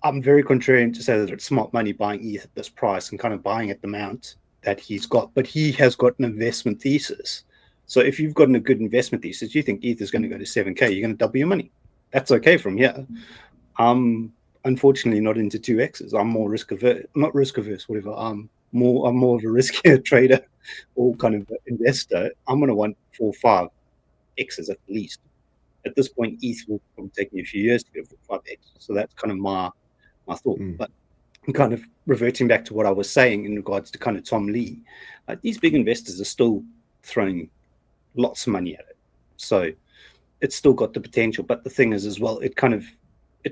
I'm very contrarian to say that it's smart money buying ETH at this price and kind of buying at the amount that he's got. But he has got an investment thesis. So if you've got a good investment thesis, you think ETH is going to go to 7K, you're going to double your money. That's okay from here. I'm unfortunately not into 2Xs. I'm more risk averse. Not risk averse, whatever. I'm more of a riskier trader or kind of investor. I'm going to want 4 or 5 Xs at least. At this point, ETH will probably take me a few years to go for 5X. So that's kind of my thought. But I'm kind of reverting back to what I was saying in regards to kind of Tom Lee. These big investors are still throwing lots of money at it. So it's still got the potential. But the thing is as well, it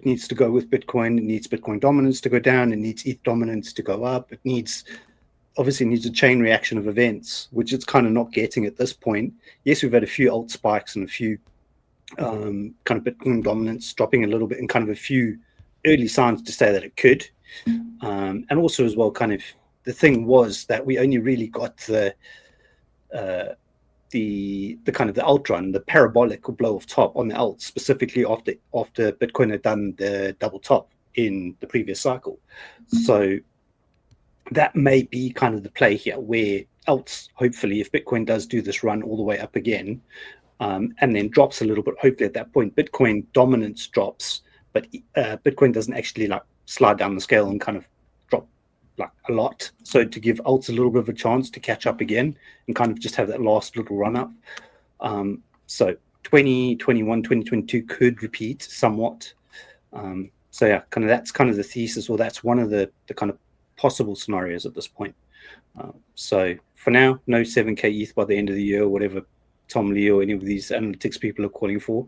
needs to go with Bitcoin. It needs Bitcoin dominance to go down. It needs ETH dominance to go up. It obviously needs a chain reaction of events, which it's kind of not getting at this point. Yes, we've had a few alt spikes and a few kind of Bitcoin dominance dropping a little bit and kind of a few early signs to say that it could. And also as well, kind of the thing was that we only really got the kind of the alt run, the parabolic or blow off top on the alt, specifically after Bitcoin had done the double top in the previous cycle. So that may be kind of the play here, where alts, hopefully, if Bitcoin does do this run all the way up again, and then drops a little bit, hopefully at that point, Bitcoin dominance drops, but Bitcoin doesn't actually like slide down the scale and kind of drop like a lot. So to give alts a little bit of a chance to catch up again and kind of just have that last little run up. So 2021, 2022 could repeat somewhat. So yeah, kind of that's kind of the thesis, or that's one of the kind of possible scenarios at this point. So for now, no 7K ETH by the end of the year, or whatever Tom Lee or any of these analytics people are calling for.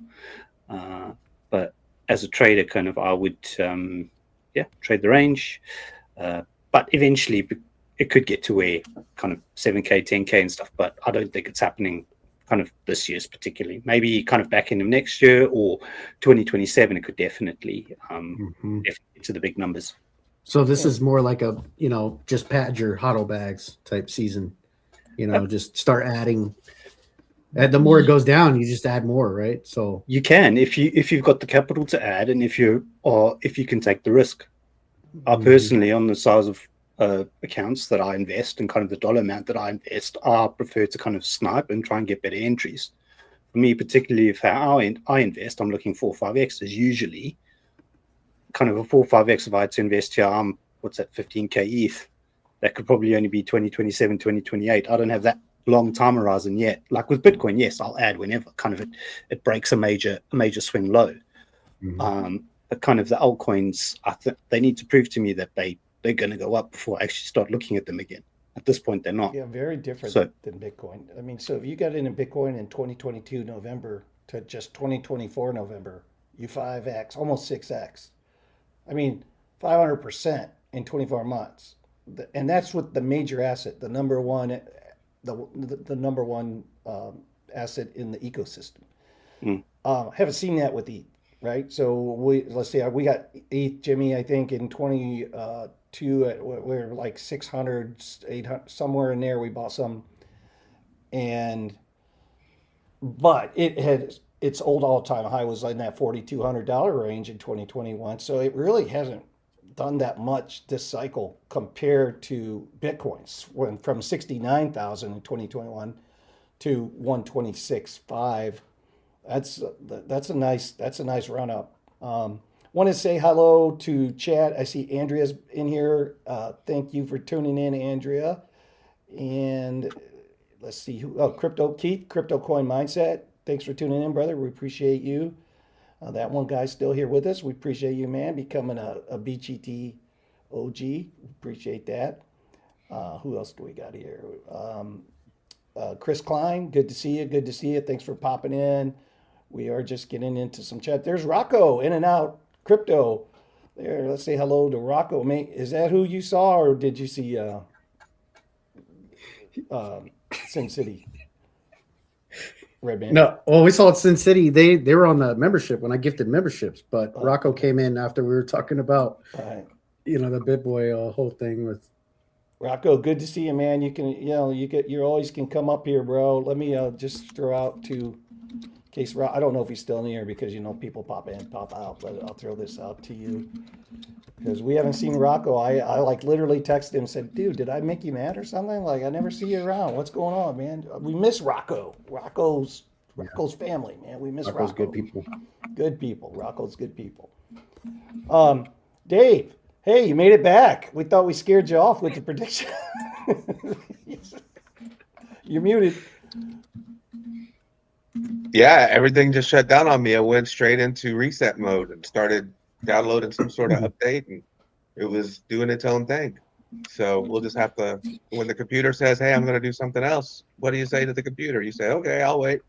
But as a trader, kind of I would trade the range. But eventually it could get to where kind of 7K, 10K and stuff, but I don't think it's happening kind of this year's particularly. Maybe kind of back end of next year or 2027, it could definitely get to the big numbers. So this is more like a, just pad your HODL bags type season, just start adding. And the more it goes down, you just add more, right? So you can, if you've got the capital to add, and if you can take the risk. I personally, on the size of accounts that I invest and kind of the dollar amount that I invest, I prefer to kind of snipe and try and get better entries. For me, particularly if how I invest, I'm looking for 5Xs usually. Kind of a 4 or 5X if I had to invest here, what's that, 15K ETH? That could probably only be 2027, 2028. I don't have that long time horizon yet. Like with Bitcoin, yes, I'll add whenever kind of it breaks a major swing low. But kind of the altcoins, I think they need to prove to me that they're going to go up before I actually start looking at them again. At this point, they're not. Yeah, very different So- than Bitcoin. I mean, so if you got into Bitcoin in 2022 November to just 2024 November, you 5x, almost 6x. I mean, 500% in 24 months. And that's with the major asset, the number one, the number one asset in the ecosystem. Haven't seen that with ETH, right? So let's see, we got ETH, Jimmy, I think in 22 at we're like 600, 800, somewhere in there. We bought some, but it had its old all-time high was in that $4,200 range in 2021. So it really hasn't done that much this cycle compared to Bitcoin's, when from 69,000 in 2021 to 126.5. That's a nice run up. Want to say hello to Chad. I see Andrea's in here. Thank you for tuning in, Andrea. And let's see who. Oh, Keith, Crypto Coin Mindset. Thanks for tuning in, brother. We appreciate you. That one guy's still here with us. We appreciate you, man, becoming a BGT OG. Appreciate that. Who else do we got here? Chris Klein, good to see you. Good to see you. Thanks for popping in. We are just getting into some chat. There's Rocco, in and out crypto. There, let's say hello to Rocco. Mate, is that who you saw, or did you see Sin City? Red Band. No, well, we saw it Sin City. They were on the membership when I gifted memberships, but Rocco came in after we were talking about, Right. the BitBoy whole thing with. Rocco, good to see you, man. You can, you always can come up here, bro. Let me just throw out to, in case I don't know if he's still in here because people pop in, pop out, but I'll throw this out to you because we haven't seen Rocco. I like literally texted him and said, dude, did I make you mad or something? Like, I never see you around. What's going on, man? We miss Rocco. Rocco's family, man. We miss Rocco's Rocco. good people. Good people. Rocco's good people. Dave, hey, you made it back. We thought we scared you off with the prediction. You're muted. Yeah, everything just shut down on me. I went straight into reset mode and started downloading some sort of update, and it was doing its own thing. So we'll just have to, when the computer says, hey, I'm going to do something else, what do you say to the computer? You say, okay, I'll wait.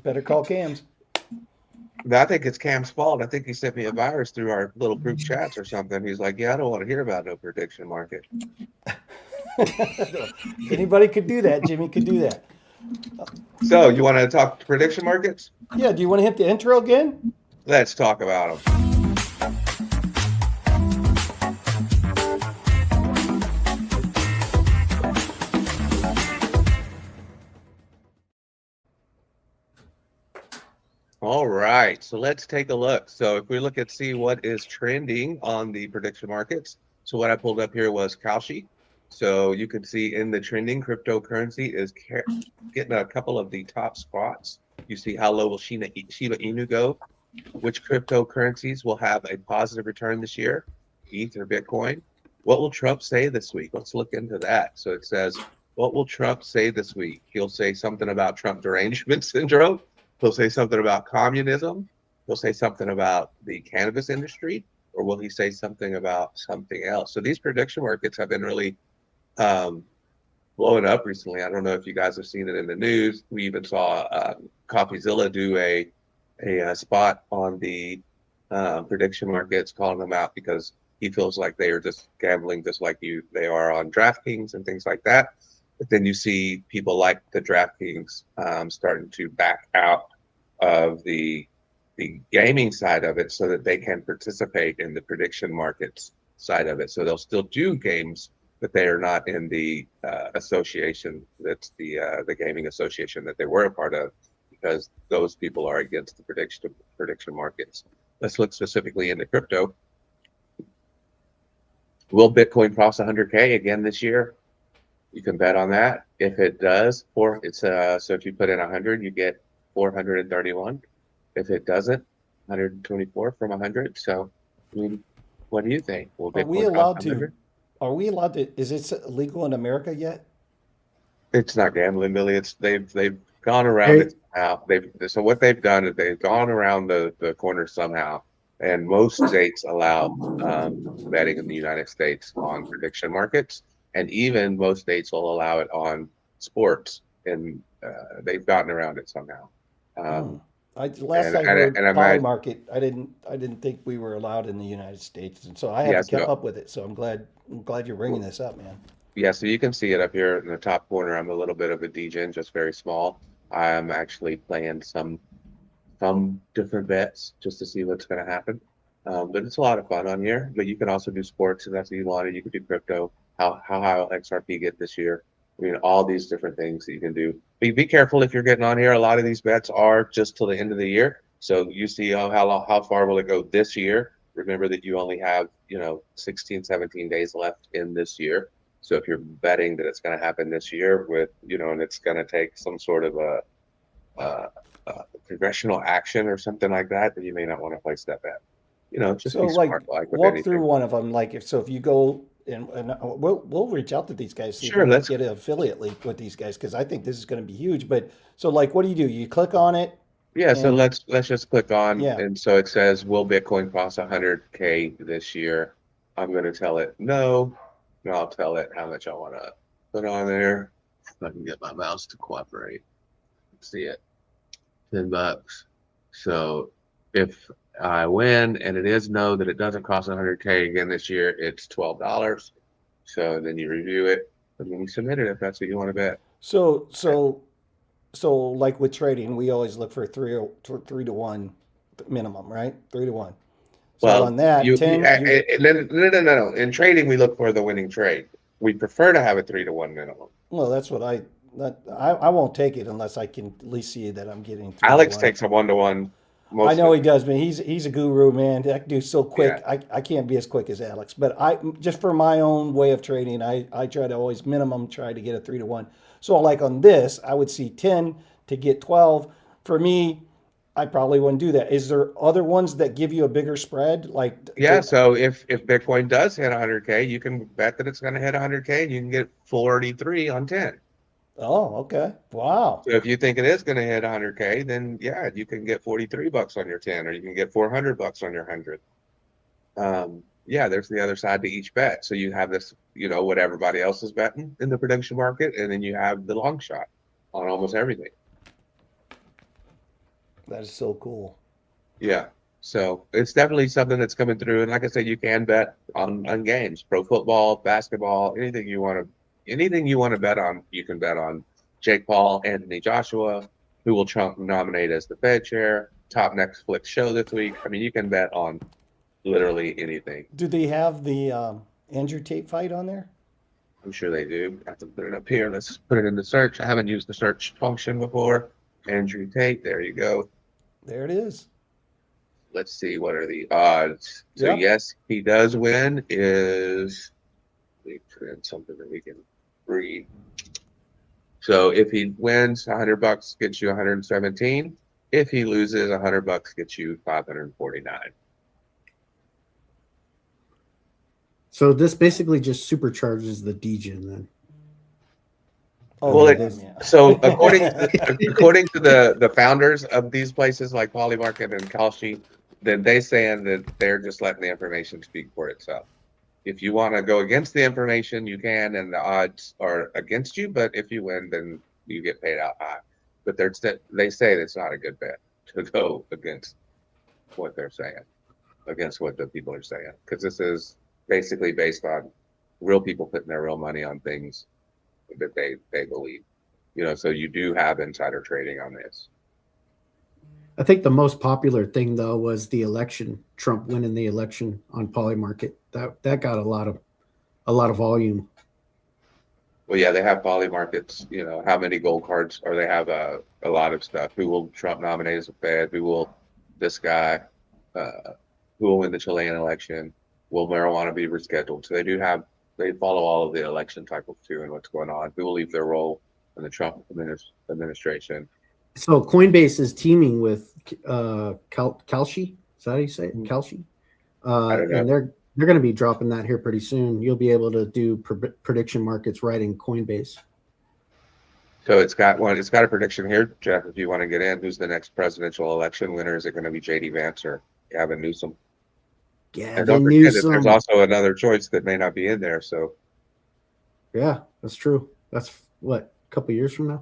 Better call Cam's. I think it's Cam's fault. I think he sent me a virus through our little group chats or something. He's like, yeah, I don't want to hear about no prediction market. Anybody could do that. Jimmy could do that. So you want to talk prediction markets? Yeah, do you want to hit the intro again? Let's talk about them. All right, so let's take a look. So if we look at see what is trending on the prediction markets, so what I pulled up here was Kalshi. So you can see in the trending, cryptocurrency is getting a couple of the top spots. You see how low will Shiba Inu go? Which cryptocurrencies will have a positive return this year? ETH or Bitcoin? What will Trump say this week? Let's look into that. So it says, what will Trump say this week? He'll say something about Trump derangement syndrome. He'll say something about communism. He'll say something about the cannabis industry, or will he say something about something else? So these prediction markets have been really blowing up recently. I don't know if you guys have seen it in the news. We even saw CoffeeZilla do a spot on the prediction markets, calling them out because he feels like they are just gambling just like they are on DraftKings and things like that. But then you see people like the DraftKings starting to back out of the gaming side of it so that they can participate in the prediction markets side of it. So they'll still do games, but they are not in the association that's the gaming association that they were a part of, because those people are against the prediction markets. Let's look specifically into crypto. Will Bitcoin cross 100K again this year? You can bet on that. If it does, so if you put in 100, you get 431. If it doesn't, 124 from 100. So, I mean, what do you think? Will Are we Bitcoin cross allowed 100? to? Are we allowed to? Is it legal in America yet? It's not gambling, Billy. It's they've gone around it somehow. So what they've done is they've gone around the corner somehow, and most states allow betting in the United States on prediction markets, and even most states will allow it on sports, and they've gotten around it somehow. Um, Last I and heard I poly imagine, market, I didn't think we were allowed in the United States, and so I yeah, haven't kept so up with it. So I'm glad you're bringing this up, man. yeah, so you can see it up here in the top corner. I'm a little bit of a degen, just very small. I'm actually playing some different bets just to see what's going to happen. But it's a lot of fun on here. But you can also do sports if that's what you wanted. You could do crypto. How high will XRP get this year? I mean, all these different things that you can do. Be careful if you're getting on here. A lot of these bets are just till the end of the year. So you see how far will it go this year? Remember that you only have 16, 17 days left in this year. So if you're betting that it's going to happen this year and it's going to take some sort of uh, congressional action or something like that, then you may not want to place that bet. Just So be like smart, like with walk through anything. one of them. Like if you go and we'll reach out to these guys, see if Sure, we can let's. get an affiliate link with these guys because I think this is going to be huge. But so like, what do? You click on it Yeah, so and let's just click on, yeah. and so it says, will Bitcoin cross 100K this year? I'm going to tell it no, and I'll tell it how much I want to put on there. If I can get my mouse to cooperate. See it, $10. So if I win and it is no that it doesn't cross 100K again this year, it's $12. So then you review it and then you submit it if that's what you want to bet. So like with trading, we always look for 3 to 1 minimum, right? 3 to 1. So on Well, that, 10, no. In trading, we look for the winning trade. We prefer to have a 3-to-1 minimum. well, that's what I won't take it unless I can at least see that I'm getting three to Alex one. takes a 1-to-1 I most know of he does, man. He's a guru, man. That dude's so yeah. quick. I can't be as quick as Alex, but I just for my own way of trading, I try to always minimum try to get a 3 to 1. So like on this, I would see 10 to get 12. For me, I probably wouldn't do that. Is there other ones that give you a bigger spread? Yeah, so if Bitcoin does hit 100K, you can bet that it's going to hit 100K and you can get 43 on 10. Oh, okay. Wow. So if you think it is going to hit 100K, then yeah, you can get $43 on your 10, or you can get $400 on your 100. Yeah, there's the other side to each bet. So you have this, what everybody else is betting in the prediction market, and then you have the long shot on almost everything. That is so cool. Yeah. So it's definitely something that's coming through. And like I said, you can bet on games, pro football, basketball, anything you want to bet on, you can bet on. Jake Paul, Anthony Joshua, who will Trump nominate as the Fed chair, top Netflix show this week. I mean, you can bet on literally anything. Do they have the Andrew Tate fight on there? I'm sure they do. I have to put it up here. Let's put it in the search. I haven't used the search function before. Andrew Tate, there you go. There it is. Let's see, what are the odds? So Yeah. yes, he does win. Let me put in something that we can read. So if he wins, $100 gets you 117. If he loses, $100 gets you 549. So this basically just supercharges the degen then. Oh, Well, yeah. so according to the founders of these places like Polymarket and Kalshi, then they saying that they're just letting the information speak for itself. If you want to go against the information, you can, and the odds are against you. But if you win, then you get paid out high. But they say it's not a good bet to go against what they're saying, against what the people are saying, because this is basically based on real people putting their real money on things that they believe. So you do have insider trading on this. I think the most popular thing though was the election, Trump winning the election on Polymarket. That got a lot of volume. Well, yeah, they have poly markets, how many gold cards, or they have a lot of stuff. Who will Trump nominate as a Fed? Who will this guy, who will win the Chilean election? Will marijuana be rescheduled? So they follow all of the election cycles too and what's going on. Who will leave their role in the Trump administration? So Coinbase is teaming with Kalshi. Is that how you say it? Kalshi? I don't know. And they're going to be dropping that here pretty soon. You'll be able to do prediction markets right in Coinbase. So it's got one. It's got a prediction here, Jeff. If you want to get in, who's the next presidential election winner? Is it going to be J.D. Vance or Gavin Newsom? And don't Gavin forget that there's Newsom. also another choice that may not be in there. So Yeah, that's true. That's what, a couple years from now?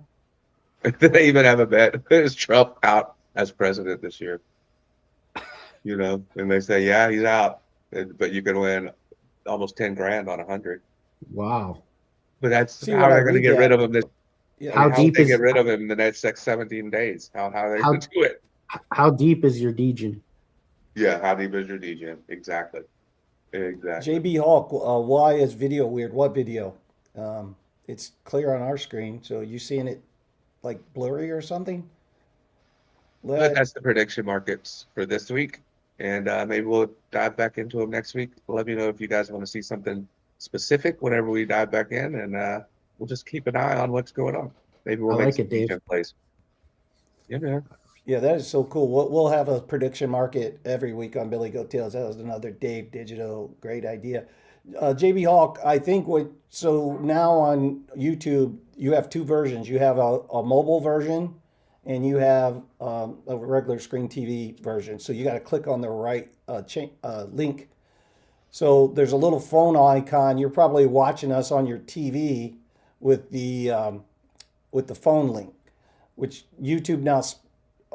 they even have a bet: is Trump out as president this year? You know, and they say, yeah, he's out, but you can win almost 10 grand on 100. Wow. But that's See, how when I they're going to read get that- rid of him. Yeah. How How deep they is get rid of him in the next 17 days? How are they going to do it? how deep is your degen? Yeah, how deep is your DJ? Exactly. JB Hawk, why is video weird? What video? It's clear on our screen, so you seeing it like blurry or something? But that's the prediction markets for this week, and maybe we'll dive back into them next week. Let me know if you guys want to see something specific whenever we dive back in, and we'll just keep an eye on what's going on. Maybe we'll I make like some it, Dave. DJ plays. Yeah, man. Yeah, that is so cool. We'll have a prediction market every week on Billy Goat Tales. That was another Dave Digital great idea. JB Hawk, I think so now on YouTube, you have two versions. You have a mobile version and you have a regular screen TV version. So you got to click on the right link. So there's a little phone icon. You're probably watching us on your TV with the phone link, which YouTube now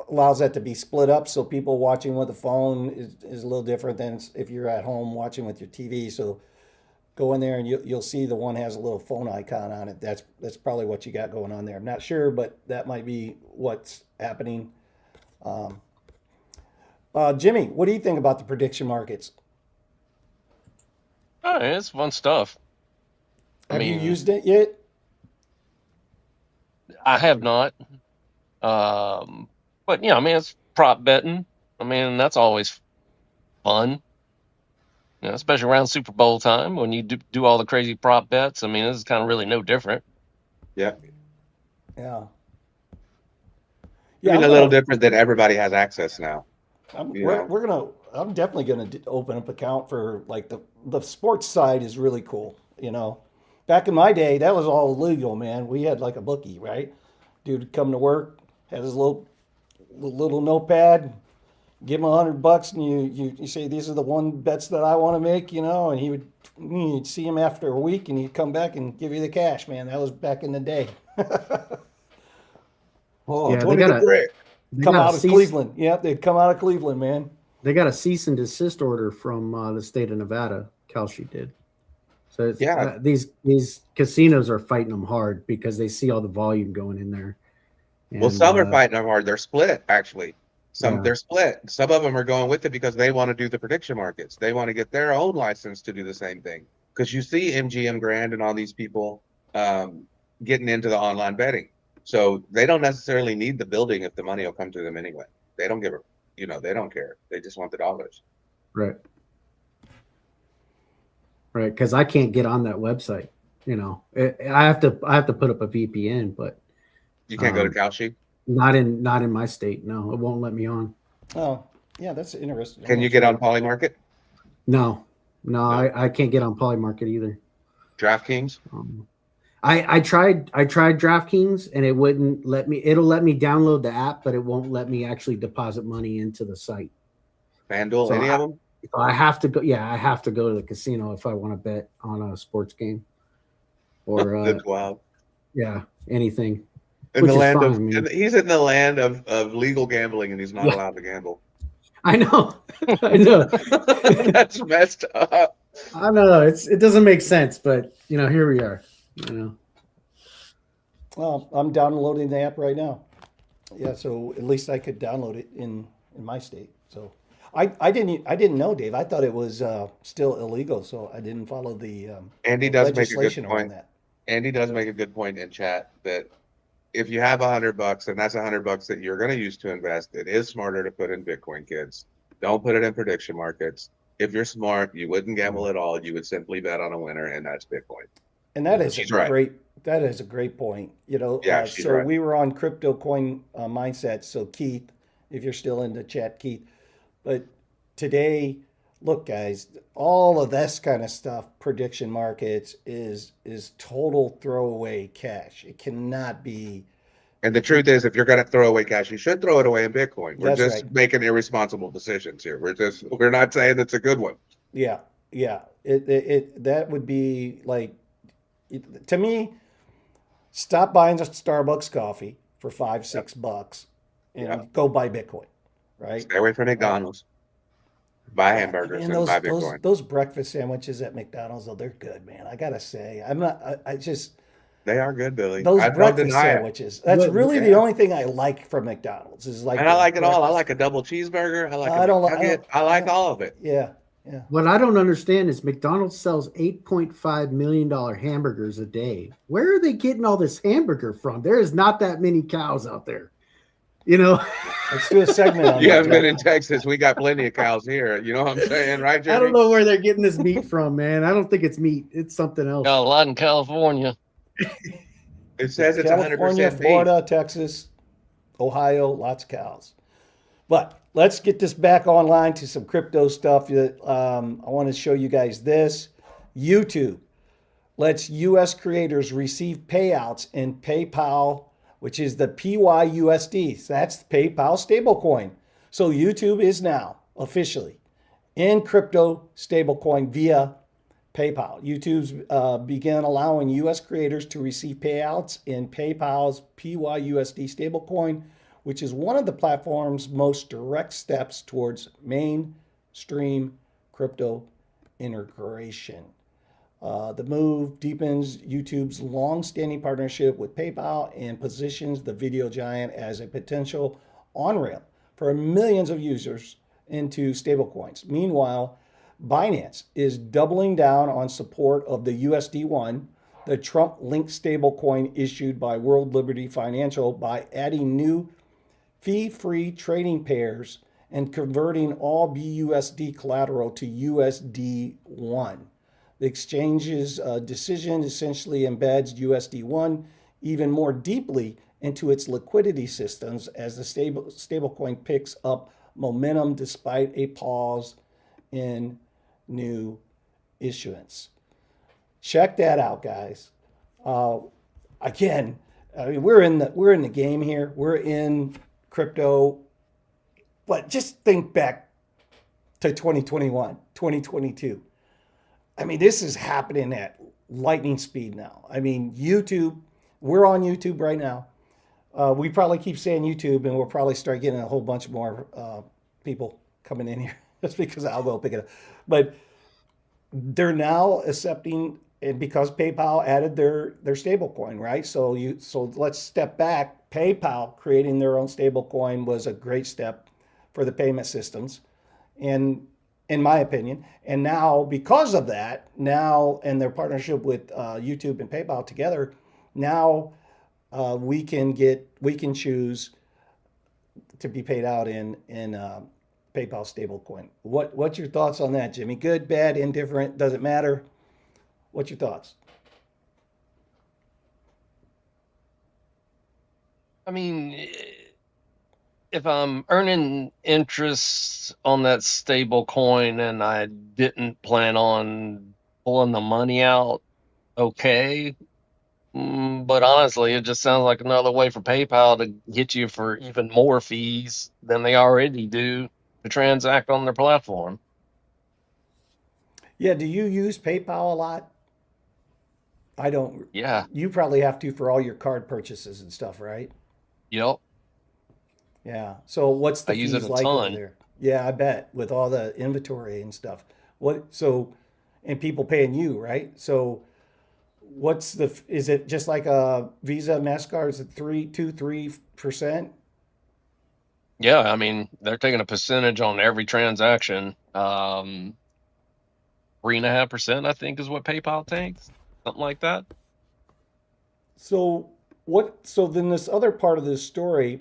allows that to be split up. So people watching with a phone is a little different than if you're at home watching with your TV. So go in there and you'll see the one has a little phone icon on it. That's probably what you got going on there. I'm not sure, but that might be what's happening. Jimmy, what do you think about the prediction markets? Oh, it's fun stuff. Have you used it yet? I have not. But yeah, I mean, it's prop betting. I mean, that's always fun. You know, especially around Super Bowl time when you do all the crazy prop bets. I mean, this is kind of really no different. Yeah. Yeah. I mean, a little different than everybody has access now. I'm definitely gonna open up an account for like the sports side is really cool. You know, back in my day, that was all illegal, man. We had like a bookie, right? Dude would come to work, had his little notepad, give him $100, and you say these are the one bets that I want to make, you know, and you'd see him after a week, and he'd come back and give you the cash, man. That was back in the day. Oh, Yeah, 20 they to got brick. Come out of Cleveland. Yep, they'd come out of Cleveland, man. They got a cease and desist order from the state of Nevada. Kalshi did. So it's, Yeah. these casinos are fighting them hard because they see all the volume going in there. Well, And, some are fighting them hard. They're split, actually. Yeah. They're split. Some of them are going with it because they want to do the prediction markets. They want to get their own license to do the same thing. Because you see MGM Grand and all these people getting into the online betting. So they don't necessarily need the building if the money will come to them anyway. They don't give they don't care. They just want the dollars. Right. Right. Because I can't get on that website. You know, I have to put up a VPN, but You can't go to Kalshi. not in my state. No, it won't let me on. Oh, yeah, that's interesting. Can you get on Polymarket? No, I can't get on Polymarket either. DraftKings? I tried DraftKings and it wouldn't let me. It'll let me download the app, but it won't let me actually deposit money into the site. FanDuel? So Any of them? I have to go. Yeah, I have to go to the casino if I want to bet on a sports game, or That's wild. yeah, anything. In Which the is land fine, of, man. he's in the land of legal gambling, and he's not Yeah. allowed to gamble. I know, I know, That's messed up. I know. It doesn't make sense, but here we are. Well, I'm downloading the app right now. Yeah, so at least I could download it in my state. So I didn't know, Dave. I thought it was still illegal, so I didn't follow the Andy does make a legislation good around point. that. Andy does make a good point in chat that if you have $100 and that's $100 that you're going to use to invest, it is smarter to put in Bitcoin, kids. Don't put it in prediction markets. If you're smart, you wouldn't gamble at all. You would simply bet on a winner, and that's Bitcoin. And that is She's a right. great point. Yeah, she's so right. we were on Crypto Coin Mindset. So Keith, if you're still in the chat, Keith, but today look, guys, all of this kind of stuff, prediction markets is total throwaway cash. It cannot be. And the truth is, if you're going to throw away cash, you should throw it away in Bitcoin. We're That's just right. making irresponsible decisions here. We're not saying it's a good one. Yeah, yeah. It that would be like, to me, stop buying a Starbucks coffee for $5, $6 and Yep. go buy Bitcoin, right? Stay away from McDonald's. Buy Yeah, hamburgers man, and buy those Bitcoin. those breakfast sandwiches at McDonald's, though, they're good, man. I gotta say, I'm not. I just They are good, Billy. those I don't breakfast deny it. sandwiches. That's What- really the Yeah. only thing I like from McDonald's is like And I the like it all. I breakfast. like a double cheeseburger. I like I a don't li- McNugget. I like all of it. Yeah, yeah. What I don't understand is McDonald's sells $8.5 million hamburgers a day. Where are they getting all this hamburger from? There is not that many cows out there. You know, Let's do a segment on You that. haven't been Jeff. in Texas. We got plenty of cows here. You know what I'm saying, right, I Jeremy? don't know where they're getting this meat from, man. I don't think it's meat. It's something else. Got a lot in California. It says it's California, 100% beef. Florida, Texas, Ohio, lots of cows. But let's get this back online to some crypto stuff. I want to show you guys this. YouTube lets U.S. creators receive payouts in PayPal, which is the PYUSD. So that's PayPal stablecoin. So YouTube is now officially in crypto stablecoin via PayPal. YouTube's began allowing U.S. creators to receive payouts in PayPal's PYUSD stablecoin, which is one of the platform's most direct steps towards mainstream crypto integration. The move deepens YouTube's long-standing partnership with PayPal and positions the video giant as a potential on-ramp for millions of users into stablecoins. Meanwhile, Binance is doubling down on support of the USD1, the Trump-linked stablecoin issued by World Liberty Financial, by adding new fee-free trading pairs and converting all BUSD collateral to USD1. The exchange's decision essentially embeds USD1 even more deeply into its liquidity systems as the stablecoin picks up momentum despite a pause in new issuance. Check that out, guys. Again, I mean, we're in the game here. We're in crypto, but just think back to 2021, 2022. I mean, this is happening at lightning speed now. I mean, YouTube, we're on YouTube right now. We probably keep saying YouTube, and we'll probably start getting a whole bunch more people coming in here just because I'll go pick it up. But they're now accepting, and because PayPal added their stable coin, right? So let's step back. PayPal creating their own stable coin was a great step for the payment systems, and in my opinion. And now, because of that, and their partnership with YouTube and PayPal together, now we can choose to be paid out in PayPal stablecoin. What's your thoughts on that, Jimmy? Good, bad, indifferent, doesn't matter. What's your thoughts? I mean, if I'm earning interest on that stable coin and I didn't plan on pulling the money out, okay. But honestly, it just sounds like another way for PayPal to get you for even more fees than they already do to transact on their platform. Yeah, do you use PayPal a lot? I don't. Yeah. You probably have to for all your card purchases and stuff, right? Yep. Yeah. So what's the I use it fees a like over ton. there? Yeah, I bet, with all the inventory and stuff. And people paying you, right? So is it just like a Visa, MasterCard? Is it 3%? Yeah, I mean, they're taking a percentage on every transaction. 3.5%, I think, is what PayPal takes. Something like that. So then this other part of this story,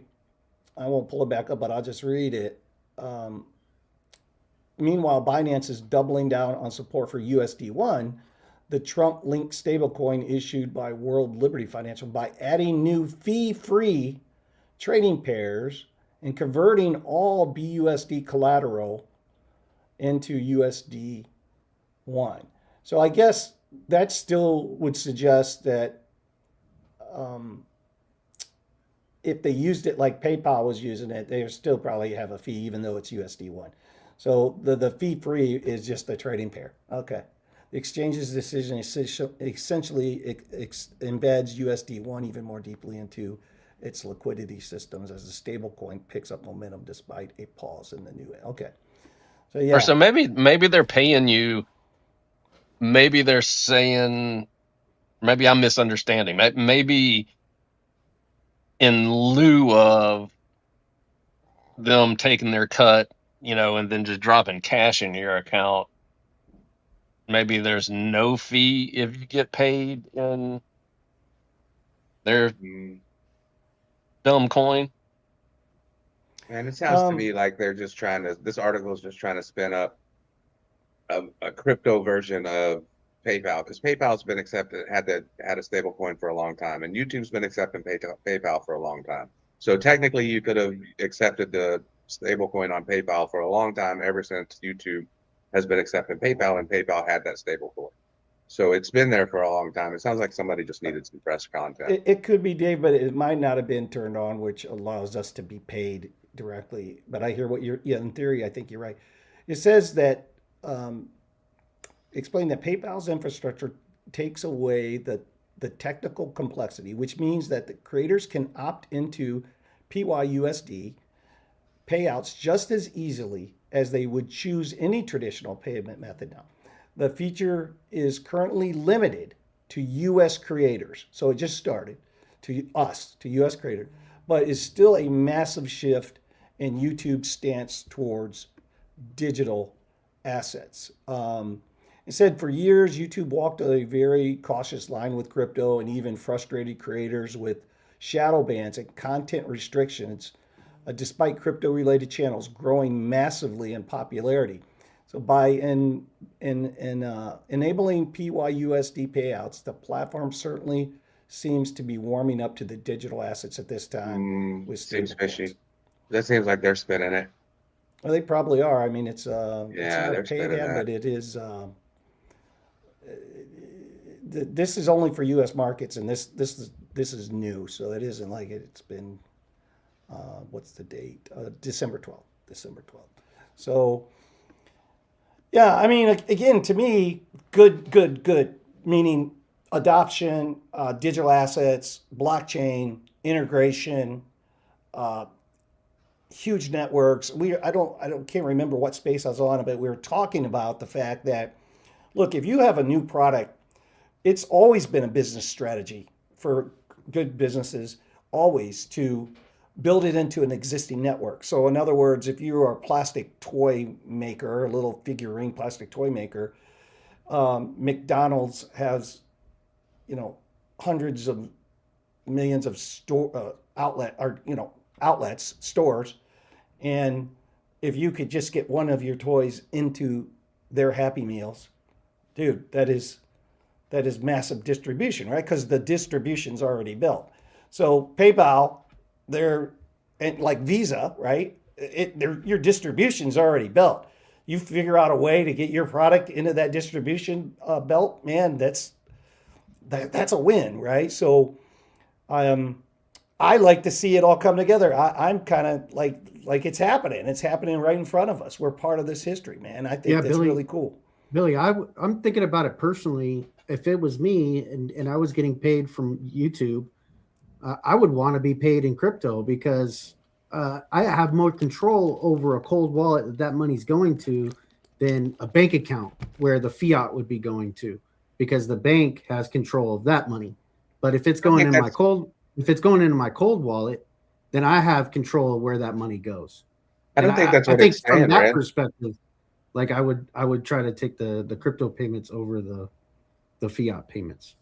I won't pull it back up, but I'll just read it. Meanwhile, Binance is doubling down on support for USD1, the Trump-linked stablecoin issued by World Liberty Financial, by adding new fee-free trading pairs and converting all BUSD collateral into USD1. So I guess that still would suggest that if they used it like PayPal was using it, they still probably have a fee, even though it's USD1. So the fee free is just the trading pair. Okay. The exchange's decision essentially embeds USD1 even more deeply into its liquidity systems as the stablecoin picks up momentum despite a pause in the new. Okay. So yeah. Or so maybe they're paying you. Maybe they're saying, maybe I'm misunderstanding. Maybe in lieu of them taking their cut, and then just dropping cash in your account, maybe there's no fee if you get paid in their dumb coin. And it sounds to me like they're just this article is just trying to spin up a crypto version of PayPal, because PayPal's been accepted, had a stable coin for a long time, and YouTube's been accepting PayPal for a long time. So technically you could have accepted the stable coin on PayPal for a long time, ever since YouTube has been accepting PayPal, and PayPal had that stable coin. So it's been there for a long time. It sounds like somebody just needed some press content. It could be, Dave, but it might not have been turned on, which allows us to be paid directly. But I hear what in theory, I think you're right. It says that, explain that PayPal's infrastructure takes away the technical complexity, which means that the creators can opt into PYUSD payouts just as easily as they would choose any traditional payment method now. The feature is currently limited to US creators. So it just started to US creators, but is still a massive shift in YouTube's stance towards digital assets. It said for years, YouTube walked a very cautious line with crypto and even frustrated creators with shadow bans and content restrictions, despite crypto-related channels growing massively in popularity. So by enabling PYUSD payouts, the platform certainly seems to be warming up to the digital assets at this time. Seems fishy. That seems like they're spinning it. Well, they probably are. I mean, it's they're paid ad, but it is. This is only for U.S. markets, and this is new, so it isn't like it's been. What's the date? December 12th. December 12th. So, yeah, I mean, again, to me, good. Meaning adoption, digital assets, blockchain integration. Huge networks. Can't remember what space I was on, but we were talking about the fact that, look, if you have a new product, it's always been a business strategy for good businesses, always to build it into an existing network. So in other words, if you are a plastic toy maker, a little figurine plastic toy maker, McDonald's has, hundreds of millions of outlets, stores. And if you could just get one of your toys into their Happy Meals, dude, that is massive distribution, right? Because the distribution's already built. So PayPal, they're like Visa, right? Your distribution's already built. You figure out a way to get your product into that distribution belt, man, that's a win, right? So I like to see it all come together. I'm kind of like it's happening. It's happening right in front of us. We're part of this history, man. I think that's really cool. Billy, I'm thinking about it personally. If it was me and I was getting paid from YouTube, I would want to be paid in crypto because I have more control over a cold wallet that money's going to than a bank account where the fiat would be going to, because the bank has control of that money. But if it's going in my cold wallet, then I have control of where that money goes. I don't think that's what I think it's saying, from that right? perspective, like I would try to take the crypto payments over the fiat payments.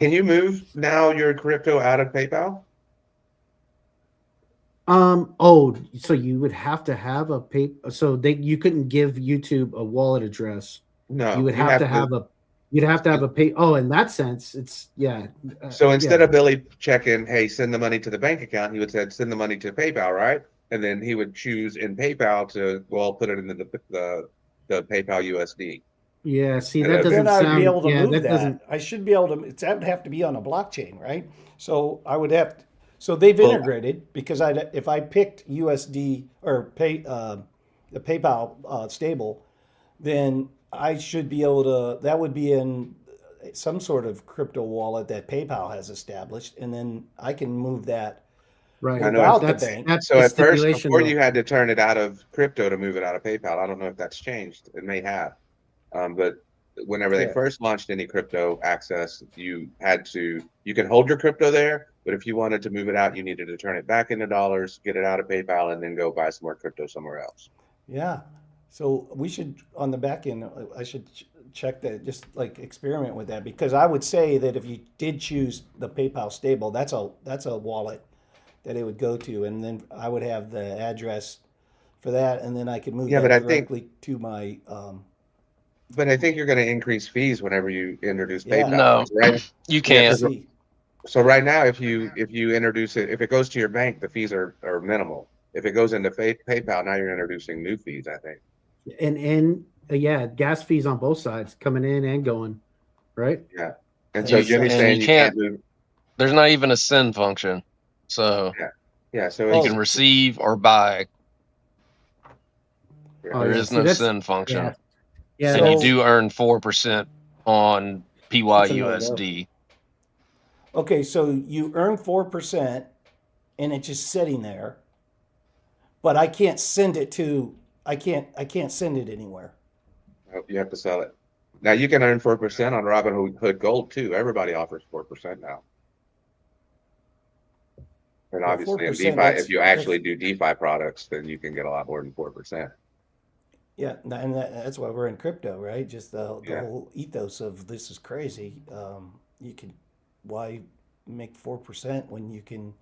Can you move now your crypto out of PayPal? So you would have to have you couldn't give YouTube a wallet address. No, you would have to have a pay. Oh, in that sense, it's So instead of Billy checking, hey, send the money to the bank account, he would say, send the money to PayPal, right? and then he would choose in PayPal to put it into the PayPal USD. Yeah, see, And that Then doesn't I would be sound. able to Yeah, move that that. doesn't. I should be able to. That would have to be on a blockchain, right? So I would have. So they've Well- integrated because if I picked USD or the PayPal stable, then I should be able to. That would be in some sort of crypto wallet that PayPal has established, and then I can move that Right. I know. without the That's bank. that's So the at first, stipulation. before though. you had to turn it out of crypto to move it out of PayPal. I don't know if that's changed. It may have. But whenever they Yeah. first launched any crypto access, you can hold your crypto there, but if you wanted to move it out, you needed to turn it back into dollars, get it out of PayPal, and then go buy some more crypto somewhere else. Yeah. So we should, on the back end, I should check that, just like experiment with that, because I would say that if you did choose the PayPal stable, that's a wallet that it would go to, and then I would have the address for that, and then I could move Yeah, that but I think- directly to my. But I think you're going to increase fees whenever you introduce Yeah. PayPal. No, Right? you Yeah, can't. 'cause- See, So right now, if you introduce it, if it goes to your bank, the fees are minimal. If it goes into PayPal, now you're introducing new fees, I think. And yeah, gas fees on both sides coming in and going, right? Yeah. And And so you- Jimmy's and saying you you can't can't- move. There's not even a send function, so Yeah. So you Oh, can receive or buy. Oh, There yeah, is see, no that's- send function, Yeah, yeah, and you So- do earn 4% on That's a no-go. PYUSD. okay, so you earn 4%, and it's just sitting there, but I can't send it to. I can't send it anywhere. You have to sell it. Now you can earn 4% on Robinhood Gold too. Everybody offers 4% now. And Well, obviously in 4%, DeFi, if you actually do DeFi products, then you can get a lot more than 4%. Yeah, and that's why we're in crypto, right? Just the Yeah. whole ethos of this is crazy. Why make 4% when you can,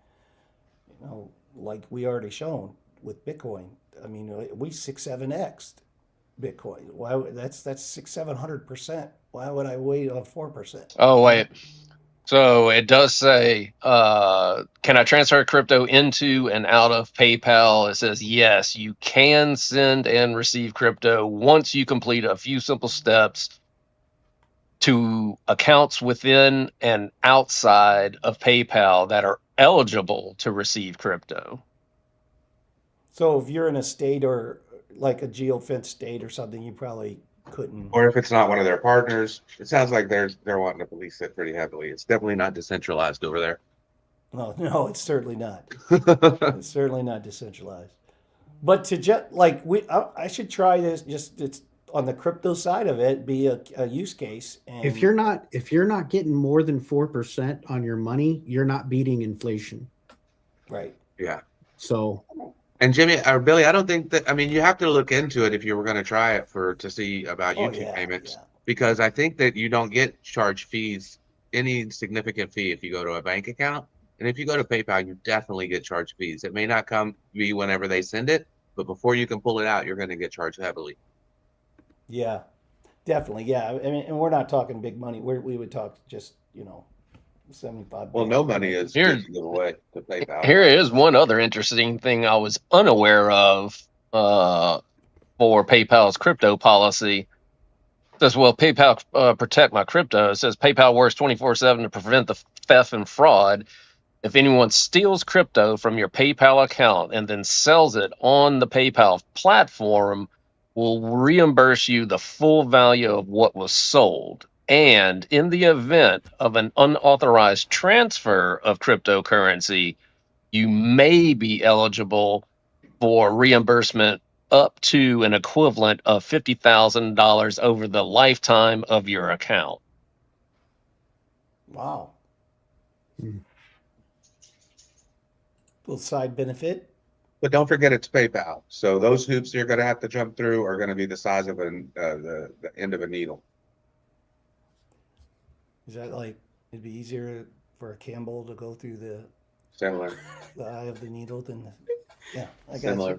like we already shown with Bitcoin. I mean, we 6-7x Bitcoin. That's 600-700%. Why would I wait on 4%? Oh wait, so it does say, can I transfer crypto into and out of PayPal? It says yes, you can send and receive crypto once you complete a few simple steps to accounts within and outside of PayPal that are eligible to receive crypto. So if you're in a state or like a geofence state or something, you probably couldn't. Or if it's not one of their partners, it sounds like they're wanting to police it pretty heavily. It's definitely not decentralized over there. No, it's certainly not. It's certainly not decentralized. But to just like I should try this. Just it's on the crypto side of it, be a use case. And If you're not getting more than 4% on your money, you're not beating inflation. right, Yeah. So And Jimmy or Billy, I don't think that. I mean, you have to look into it if you were going to try it to see about Oh, YouTube yeah, payments, yeah. because I think that you don't get charged fees, any significant fee if you go to a bank account, and if you go to PayPal, you definitely get charged fees. It may not be whenever they send it, but before you can pull it out, you're going to get charged heavily. Yeah, definitely. Yeah, I mean, and we're not talking big money. We would talk just 75. Well, bucks. no money is Here- good to give away to PayPal. Here is one other interesting thing I was unaware of for PayPal's crypto policy. It says, well, PayPal protect my crypto. It says PayPal works 24/7 to prevent the theft and fraud. If anyone steals crypto from your PayPal account and then sells it on the PayPal platform, will reimburse you the full value of what was sold. And in the event of an unauthorized transfer of cryptocurrency, you may be eligible for reimbursement up to an equivalent of $50,000 over the lifetime of your account. Wow. Hmm. Little side benefit. But don't forget it's PayPal. So those hoops you're going to have to jump through are going to be the size of the end of a needle. Is that like it'd be easier for a Campbell to go through the Similar. eye of the needle than yeah, I got Similar.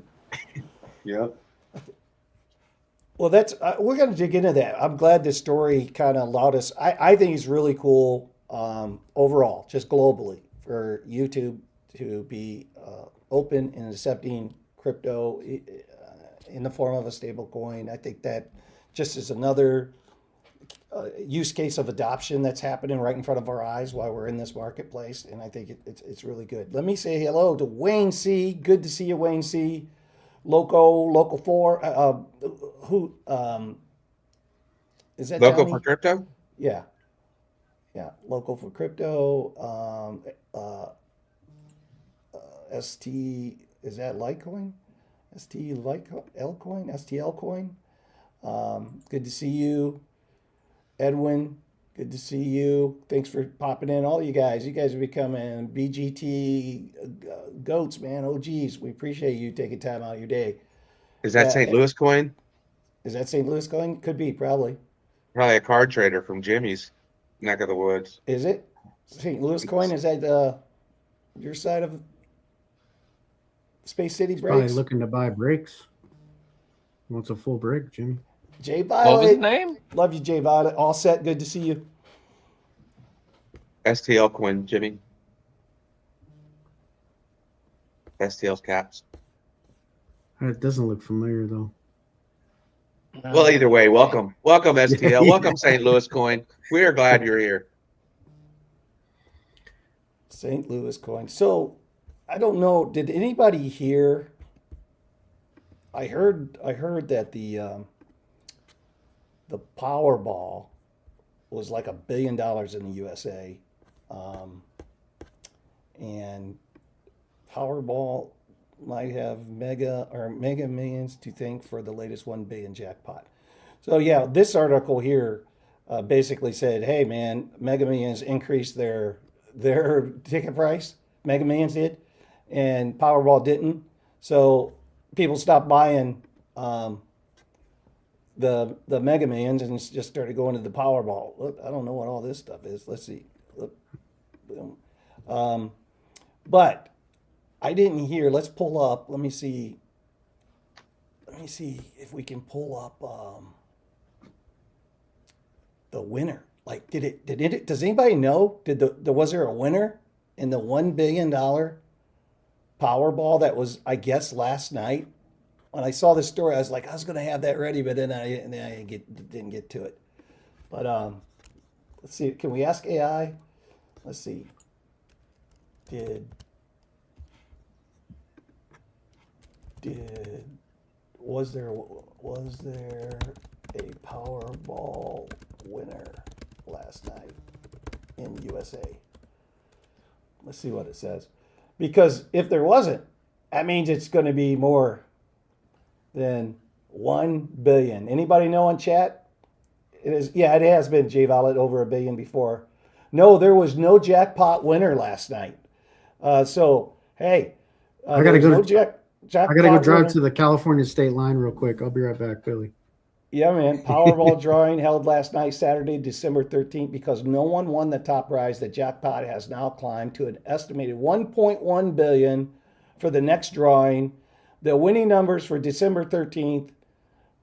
you. Yep. Well, that's we're going to dig into that. I'm glad this story kind of allowed us. I think it's really cool overall, just globally, for YouTube to be open and accepting crypto in the form of a stable coin. I think that just is another use case of adoption that's happening right in front of our eyes while we're in this marketplace, and I think it's really good. Let me say hello to Wayne C. Good to see you, Wayne C. Local 4. Who is that? Local Johnny? for crypto? Yeah, local for crypto. ST, is that Litecoin? STL coin. Good to see you. Edwin, good to see you. Thanks for popping in. All you guys are becoming BGT goats, man. OGs. We appreciate you taking time out of your day. Is that St. Louis coin? Is that St. Louis coin? Could be, probably. Probably a card trader from Jimmy's neck of the woods. Is it? St. Louis coin? Is that your side of Space City Probably breaks? looking to buy breaks. Wants a full break, Jimmy. Jay What was his Violet. name? Love you, Jay Violet. All set. Good to see you. STL coin, Jimmy. STL's caps. It doesn't look familiar though. Well, either way, welcome. Welcome, STL. Yeah. Welcome, St. Louis coin. We are glad you're here. St. Louis coin. So, I don't know. Did anybody hear? I heard that the Powerball was like $1 billion in the USA, and Powerball might have mega millions to thank for the latest 1 billion jackpot. So yeah, this article here basically said, hey man, Mega Millions increased their ticket price. Mega Millions did, and Powerball didn't. So people stopped buying the Mega Millions and just started going to the Powerball. Look, I don't know what all this stuff is. Let's see. Look. But I didn't hear. Let's pull up. Let me see. Let me see if we can pull up the winner. Like, did it? Does anybody know? Was there a winner in the $1 billion Powerball that was, I guess, last night? When I saw this story, I was like, I was going to have that ready, but then I didn't get to it. But let's see. Can we ask AI? Let's see. Was there a Powerball winner last night in USA? Let's see what it says. Because if there wasn't, that means it's going to be more than 1 billion. Anybody know in chat? It is. Yeah, it has been, J Violet, over $1 billion before. No, there was no jackpot winner last night. So hey, I gotta go. jackpot I gotta go drive winner. to the California state line real quick. I'll be right back, Billy. Yeah, man. Powerball drawing held last night, Saturday, December 13th, because no one won the top prize. The jackpot has now climbed to an estimated 1.1 billion for the next drawing. The winning numbers for December 13th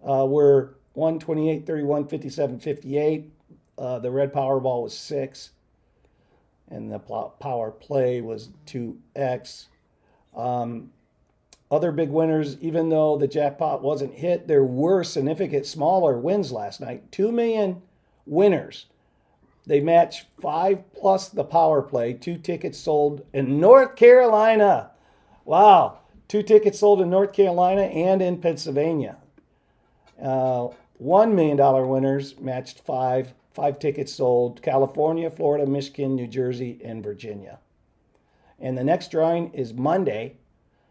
were 1, 28, 31, 57, 58. The red Powerball was 6. And the power play was 2x. Other big winners, even though the jackpot wasn't hit, there were significant smaller wins last night. 2 million winners. They matched 5 plus the power play. 2 tickets sold in North Carolina. Wow. 2 tickets sold in North Carolina and in Pennsylvania. $1 million winners matched 5 tickets sold. California, Florida, Michigan, New Jersey, and Virginia. And the next drawing is Monday,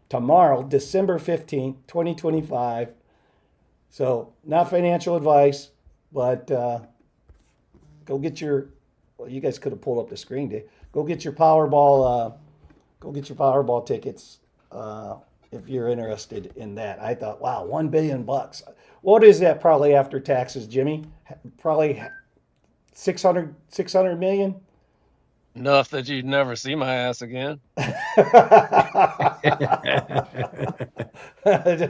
tomorrow, December 15th, 2025. So not financial advice, but go get your, well, you guys could have pulled up the screen, Dave. Go get your Powerball tickets if you're interested in that. I thought, wow, $1 billion. What is that probably after taxes, Jimmy? Probably 600 million? Enough that you'd never see my ass again.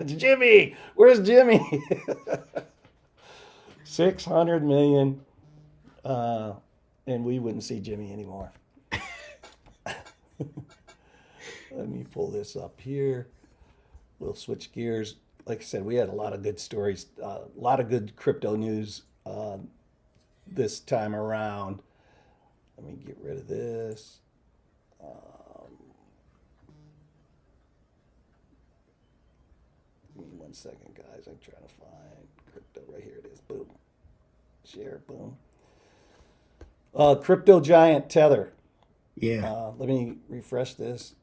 Jimmy, where's Jimmy? 600 million, and we wouldn't see Jimmy anymore. Let me pull this up here. We'll switch gears. Like I said, we had a lot of good stories, a lot of good crypto news this time around. Let me get rid of this. Give me 1 second, guys. I'm trying to find crypto. Right here it is. Boom. Share. Boom. Crypto giant Tether. Yeah. Let me refresh this.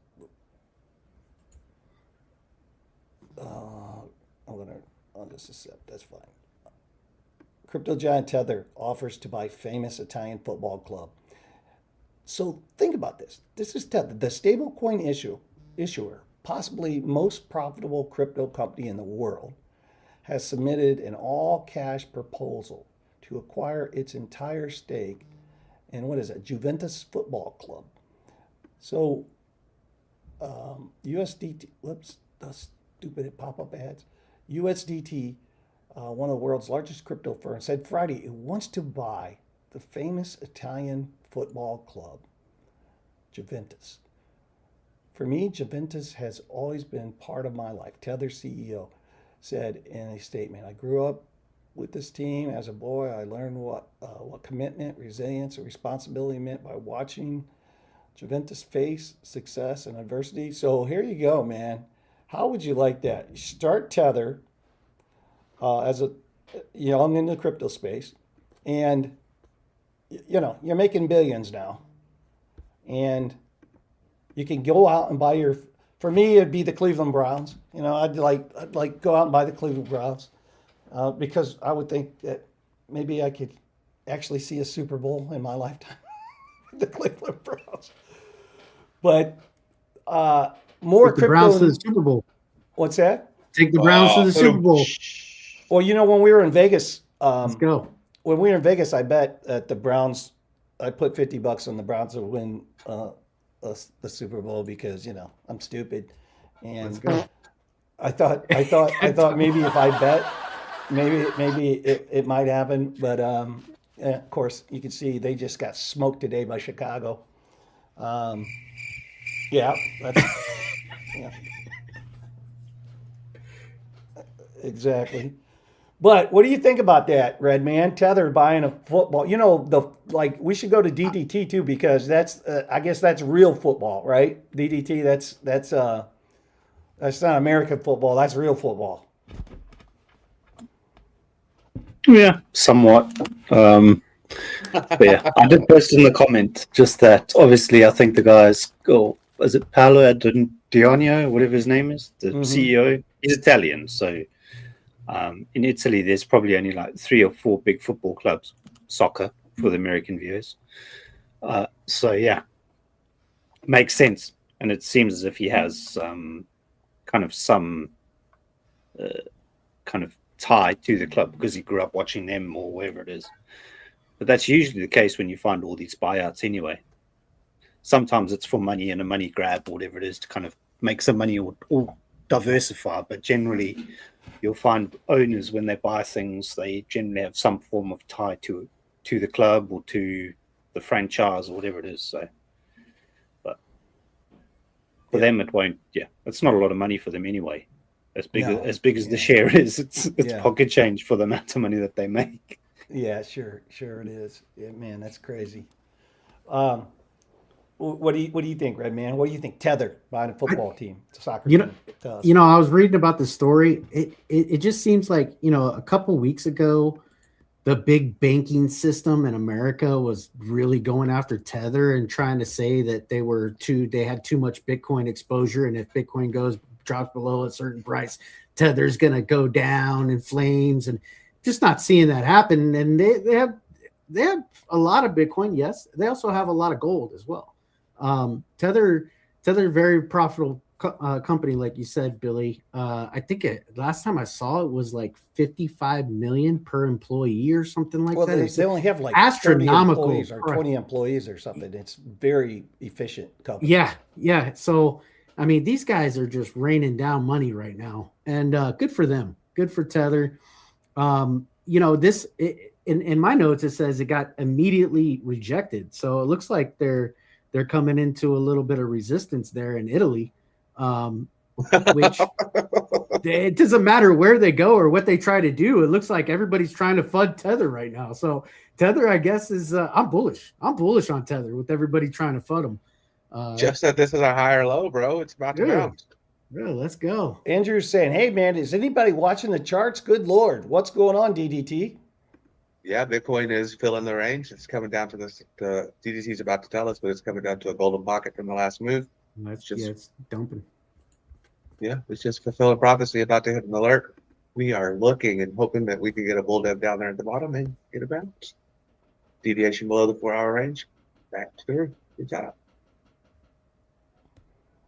I'll just accept. That's fine. Crypto giant Tether offers to buy famous Italian football club. So think about this. This is Tether, the stablecoin issuer, possibly most profitable crypto company in the world, has submitted an all-cash proposal to acquire its entire stake in what is it, Juventus Football Club. So USDT, whoops, the stupid pop-up ads. USDT, one of the world's largest crypto firms, said Friday it wants to buy the famous Italian football club, Juventus. For me, Juventus has always been part of my life. Tether CEO said in a statement, I grew up with this team as a boy. I learned what commitment, resilience, and responsibility meant by watching Juventus face success and adversity. So here you go, man. How would you like that? You start Tether as a young in the crypto space, and you're making billions now, and you can go out and buy your. For me, it'd be the Cleveland Browns. I'd like go out and buy the Cleveland Browns because I would think that maybe I could actually see a Super Bowl in my lifetime. The Cleveland Browns, but more Take the crypto. Browns to the Super Bowl. What's that? Take the Browns to the Super Bowl. Well, when we were in Vegas, Let's go. when we were in Vegas, I bet at the Browns. I put $50 on the Browns to win the Super Bowl because I'm stupid, and Let's go. I thought maybe if I bet, maybe it might happen. But of course, you can see they just got smoked today by Chicago. Yeah, that's yeah, exactly. But what do you think about that, Red Man? Tether buying a football. We should go to DDT too because that's I guess that's real football, right? DDT, that's not American football. That's real football. Yeah, somewhat. But yeah, I did post in the comment just that obviously I think the guys is it Paolo Dionio, whatever his name is, the CEO, he's Italian. So in Italy, there's probably only like 3 or 4 big football clubs, soccer for the American viewers. So yeah, makes sense. And it seems as if he has some kind of tie to the club because he grew up watching them or wherever it is. But that's usually the case when you find all these buyouts anyway. Sometimes it's for money and a money grab or whatever it is to kind of make some money or diversify. But generally, you'll find owners when they buy things, they generally have some form of tie to the club or to the franchise or whatever it is. So, but for them, it won't. Yeah, it's not a lot of money for them anyway. As big as the share is, it's pocket change for the amount of money that they make. Yeah, sure it is. Yeah, man, that's crazy. What do you think, Red Man? What do you think? Tether buying a football team, soccer team. I was reading about the story. It just seems like a couple weeks ago, the big banking system in America was really going after Tether and trying to say that they had too much Bitcoin exposure, and if Bitcoin drops below a certain price, Tether's going to go down in flames, and just not seeing that happen. And they have a lot of Bitcoin. Yes, they also have a lot of gold as well. Tether, very profitable company, like you said, Billy. I think last time I saw it was like 55 million per employee or something like that. They only have like astronomical 30 employees or 20 employees or something. It's very efficient company. Yeah. So I mean, these guys are just raining down money right now, and good for them. Good for Tether. This in my notes it says it got immediately rejected. So it looks like they're coming into a little bit of resistance there in Italy. which it doesn't matter where they go or what they try to do. It looks like everybody's trying to fund Tether right now. So Tether, I guess, is I'm bullish. I'm bullish on Tether with everybody trying to fund them. Jeff said this is a higher low, bro. It's about to Yeah. bounce. Yeah, let's go. Andrew's saying, hey, man, is anybody watching the charts? Good Lord. What's going on, DDT? Yeah, Bitcoin is filling the range. It's coming down to this. The DDC is about to tell us, but it's coming down to a golden pocket from the last move. It's dumping. Yeah, it's just fulfilling prophecy about to hit an alert. We are looking and hoping that we can get a bull dip down there at the bottom and get a bounce. Deviation below the 4-hour range. Back through. Good job.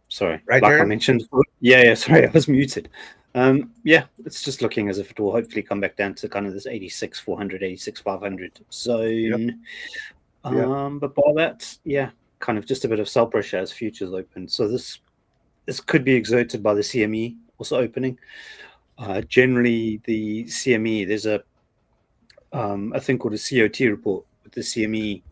Sorry, Right, like I Jared? mentioned. Yeah, sorry, I was muted. Yeah, it's just looking as if it will hopefully come back down to kind of this 86,400, 86,500 zone. Yep. But by that, yeah, kind of just a bit of sell pressure as futures open. So this could be exerted by the CME also opening. Generally, the CME, there's a thing called a COT report with the CME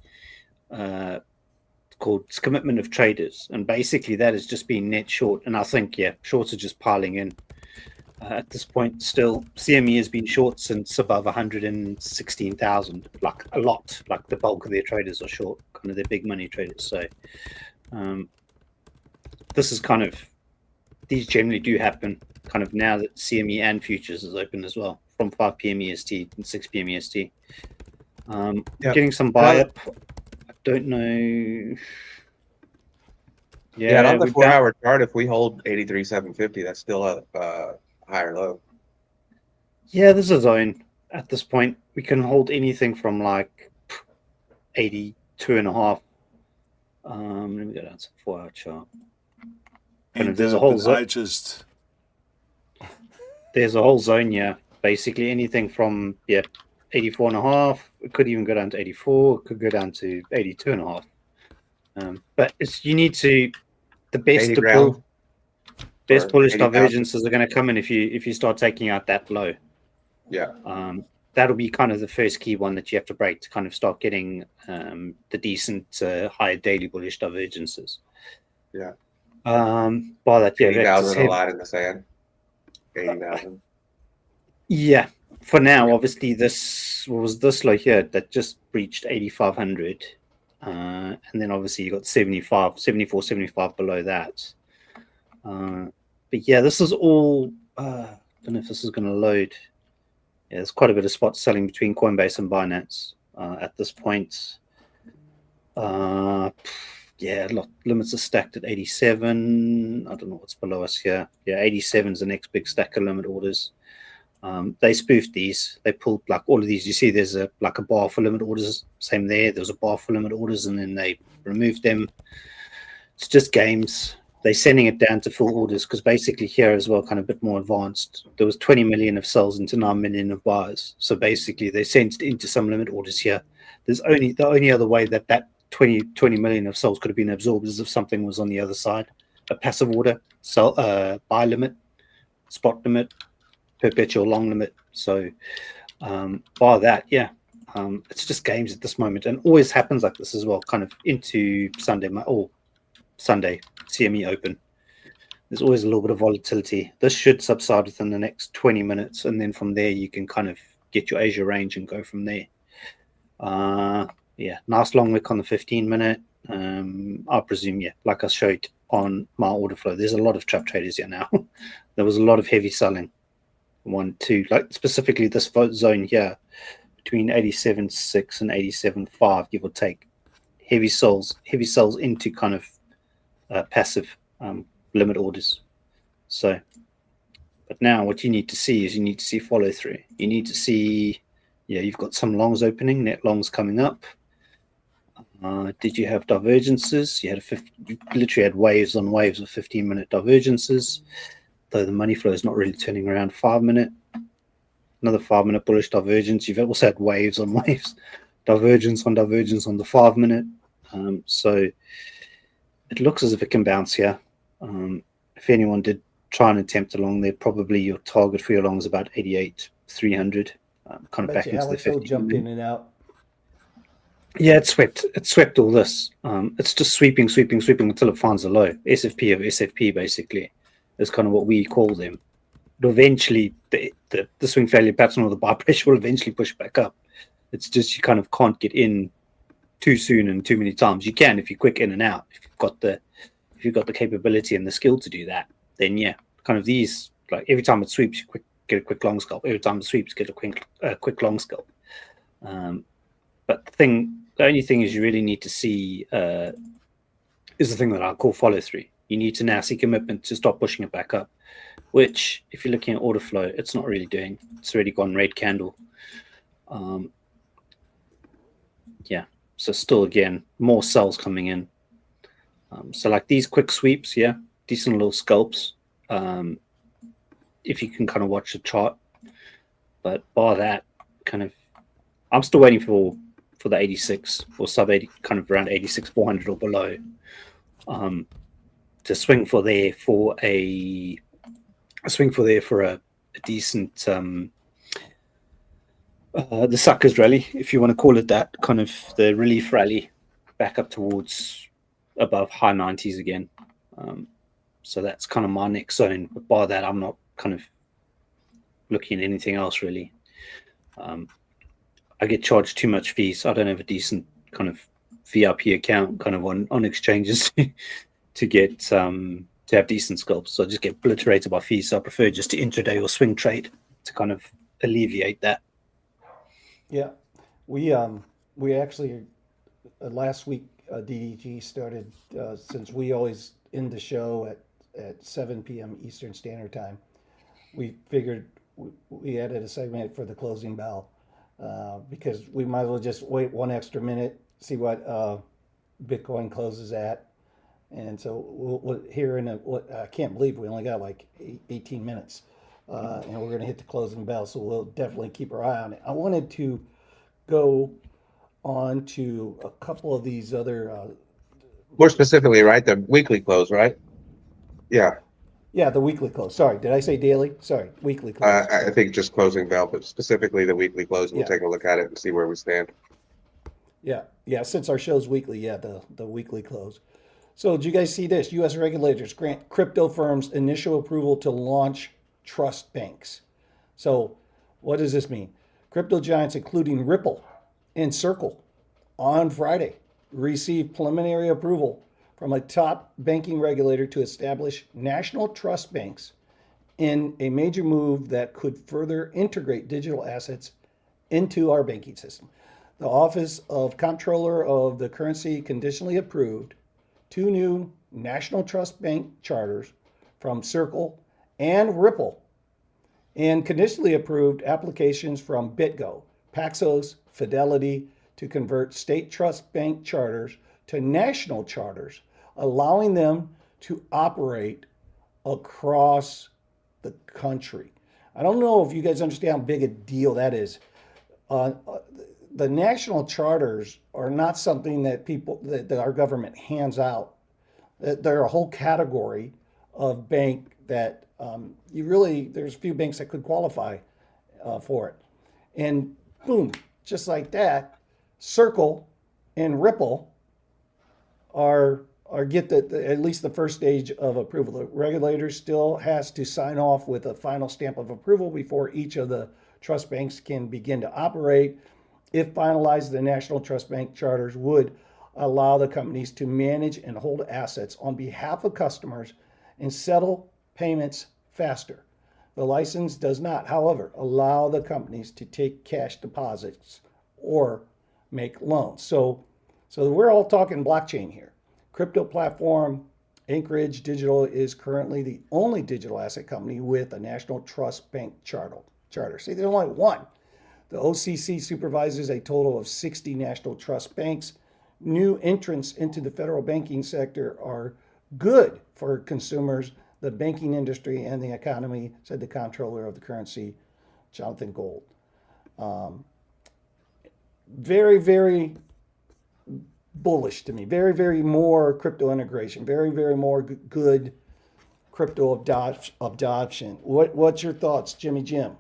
called Commitment of Traders, and basically that has just been net short. And I think shorts are just piling in at this point. Still, CME has been short since above 116,000, like a lot. Like the bulk of their traders are short, kind of their big money traders. So this is kind of, these generally do happen kind of now that CME and futures is open as well, from 5 p.m. EST and 6 p.m. EST. Getting some buy up. I don't know. Yeah, and on the 4-hour chart, if we hold 83,750, that's still a higher low. Yeah, there's a zone at this point. We can hold anything from like 82.5. Let me go down to the 4-hour chart. And there's a whole zone. There's a whole zone, yeah. Basically anything from 84.5. It could even go down to 84. It could go down to 82.5. But you need to, the best to pull, best bullish divergences are going to come in if you start taking out that low. Yeah. That'll be kind of the first key one that you have to break to kind of start getting the decent higher daily bullish divergences. Yeah. By that, 80,000 a lot in the sand. 80,000. Yeah. For now, obviously, this low here that just breached 8,500. And then obviously you got 74, 75 below that. But yeah, this is all, I don't know if this is going to load. Yeah, there's quite a bit of spot selling between Coinbase and Binance at this point. Limits are stacked at 87. I don't know what's below us here. Yeah, 87 is the next big stack of limit orders. They spoofed these. They pulled like all of these. You see there's a bar for limit orders. Same there. There was a bar for limit orders and then they removed them. It's just games. They're sending it down to full orders because basically here as well, kind of a bit more advanced. There was 20 million of sells into 9 million of buys. So basically they sent it into some limit orders here. The only other way that 20 million of sells could have been absorbed is if something was on the other side. A passive order, buy limit, spot limit, perpetual long limit. So by that, it's just games at this moment, and always happens like this as well, kind of into Sunday CME open. There's always a little bit of volatility. This should subside within the next 20 minutes, and then from there you can kind of get your Asia range and go from there. Nice long wick on the 15-minute. I presume, like I showed on my order flow, there's a lot of trap traders here now. There was a lot of heavy selling. 1, 2, like specifically this zone here between 87.6 and 87.5, give or take. Heavy sells into kind of passive limit orders. So, but now what you need to see is follow through. You need to see, you've got some longs opening, net longs coming up. Did you have divergences? You literally had waves on waves of 15-minute divergences. Though the money flow is not really turning around. 5-minute, another 5-minute bullish divergence. You've also had waves on waves, divergence on the 5-minute. So it looks as if it can bounce here. If anyone did try and attempt a long there, probably your target for your long is about 88,300. Kind of back into the 50. Alex will jump in and out. Yeah, it swept all this. It's just sweeping until it finds a low. SFP of SFP basically is kind of what we call them. But eventually, the swing failure pattern or the buy pressure will eventually push back up. It's just you kind of can't get in too soon and too many times. You can if you're quick in and out. If you've got the capability and the skill to do that, then yeah, kind of these, like every time it sweeps, you get a quick long scalp. Every time it sweeps, get a quick long scalp. But the only thing is you really need to see is the thing that I call follow through. You need to now see commitment to stop pushing it back up, which if you're looking at order flow, it's not really doing. It's already gone red candle. Yeah, so still again, more sells coming in. So like these quick sweeps, yeah, decent little scalps. If you can kind of watch the chart, but bar that, kind of, I'm still waiting for the 86 or sub 80, kind of around 86 400 or below, to swing for there for a decent the suckers rally, if you want to call it that, kind of the relief rally back up towards above high 90s again. So that's kind of my next zone. But by that, I'm not kind of looking at anything else really. I get charged too much fees. I don't have a decent kind of VIP account kind of on exchanges to get to have decent scalps. So I just get obliterated by fees. So I prefer just to intraday or swing trade to kind of alleviate that. Yeah, we actually last week DDG started since we always end the show at 7 p.m. Eastern Standard Time. We figured we added a segment for the closing bell because we might as well just wait one extra minute, see what Bitcoin closes at, and so we'll here in I can't believe we only got like 18 minutes. And we're going to hit the closing bell, so we'll definitely keep our eye on it. I wanted to go on to a couple of these other. More specifically, right? The weekly close, right? Yeah. Yeah, the weekly close. Sorry, did I say daily? Sorry, weekly close. I think just closing bell, but specifically the weekly close. We'll take a look at it and see where we stand. Yeah. Since our show's weekly, the weekly close. So, did you guys see this? U.S. regulators grant crypto firms initial approval to launch trust banks. So, what does this mean? Crypto giants, including Ripple and Circle, on Friday received preliminary approval from a top banking regulator to establish national trust banks in a major move that could further integrate digital assets into our banking system. The Office of Comptroller of the Currency conditionally approved 2 new national trust bank charters from Circle and Ripple, and conditionally approved applications from BitGo, Paxos, Fidelity to convert state trust bank charters to national charters, allowing them to operate across the country. I don't know if you guys understand how big a deal that is. The national charters are not something that our government hands out. They're a whole category of bank that there's a few banks that could qualify for it. And boom, just like that, Circle and Ripple get at least the first stage of approval. The regulator still has to sign off with a final stamp of approval before each of the trust banks can begin to operate. If finalized, the national trust bank charters would allow the companies to manage and hold assets on behalf of customers and settle payments faster. The license does not, however, allow the companies to take cash deposits or make loans. So we're all talking blockchain here. Crypto platform Anchorage Digital is currently the only digital asset company with a national trust bank charter. See, there's only one. The OCC supervises a total of 60 national trust banks. New entrants into the federal banking sector are good for consumers, the banking industry, and the economy, said the comptroller of the currency, Jonathan Gold. Very, very bullish to me. Very, very more crypto integration. Very, very more good crypto adoption. What's your thoughts, Jimmy Jim?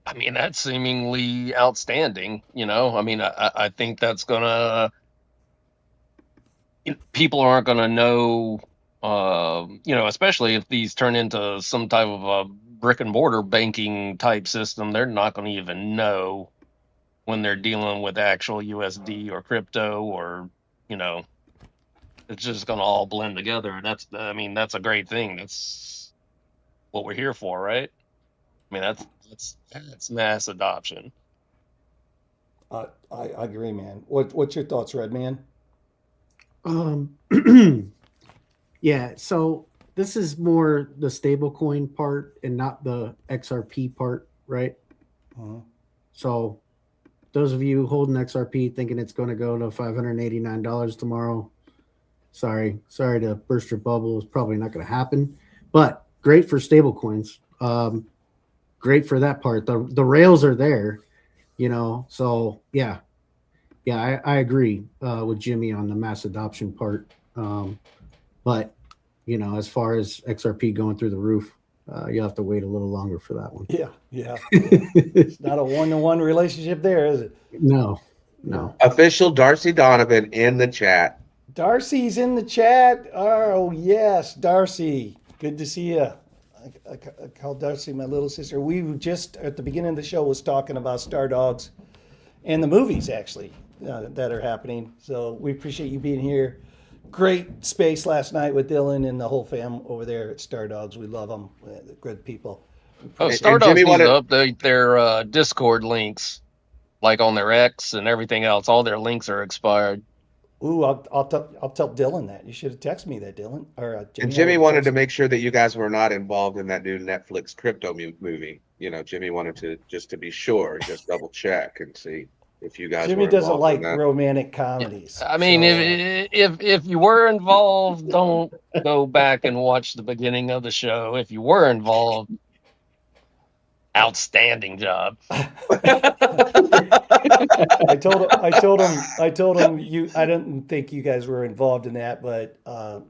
I mean, that's seemingly outstanding. I mean, I think that's gonna people aren't gonna know. Especially if these turn into some type of a brick and mortar banking type system, they're not going to even know when they're dealing with actual USD or crypto, or you know, it's just going to all blend together. And I mean, that's a great thing. That's what we're here for, right? I mean, that's mass adoption. I agree, man. What's your thoughts, Red Man? Um, yeah. So this is more the stablecoin part and not the XRP part, right? Uh-huh. So those of you holding XRP thinking it's going to go to $589 tomorrow, sorry to burst your bubble. It's probably not going to happen, but great for stablecoins. Great for that part. The rails are there, So yeah, I agree with Jimmy on the mass adoption part. But as far as XRP going through the roof, you'll have to wait a little longer for that one. Yeah. It's not a one-to-one relationship there, is it? No. Official Darcy Donovan in the chat. Darcy's in the chat. Oh, yes, Darcy. Good to see you. I call Darcy my little sister. We just, at the beginning of the show, was talking about Star Dogs and the movies, actually, that are happening. So we appreciate you being here. Great space last night with Dylan and the whole fam over there at Star Dogs. We love them. They're good people. Oh, And Stardogs Jimmy needs to wanted- update their Discord links, like on their X and everything else. All their links are expired. Ooh, I'll tell Dylan that. You should have texted me that, Dylan. Or And Jimmy wanted to make sure that you guys were not involved in that new Netflix crypto movie. Jimmy wanted to be sure, just double check and see if you guys. Jimmy were doesn't involved like in that. romantic comedies. I mean, so, if you were involved, don't go back and watch the beginning of the show. If you were involved, outstanding job. I told him I didn't think you guys were involved in that, but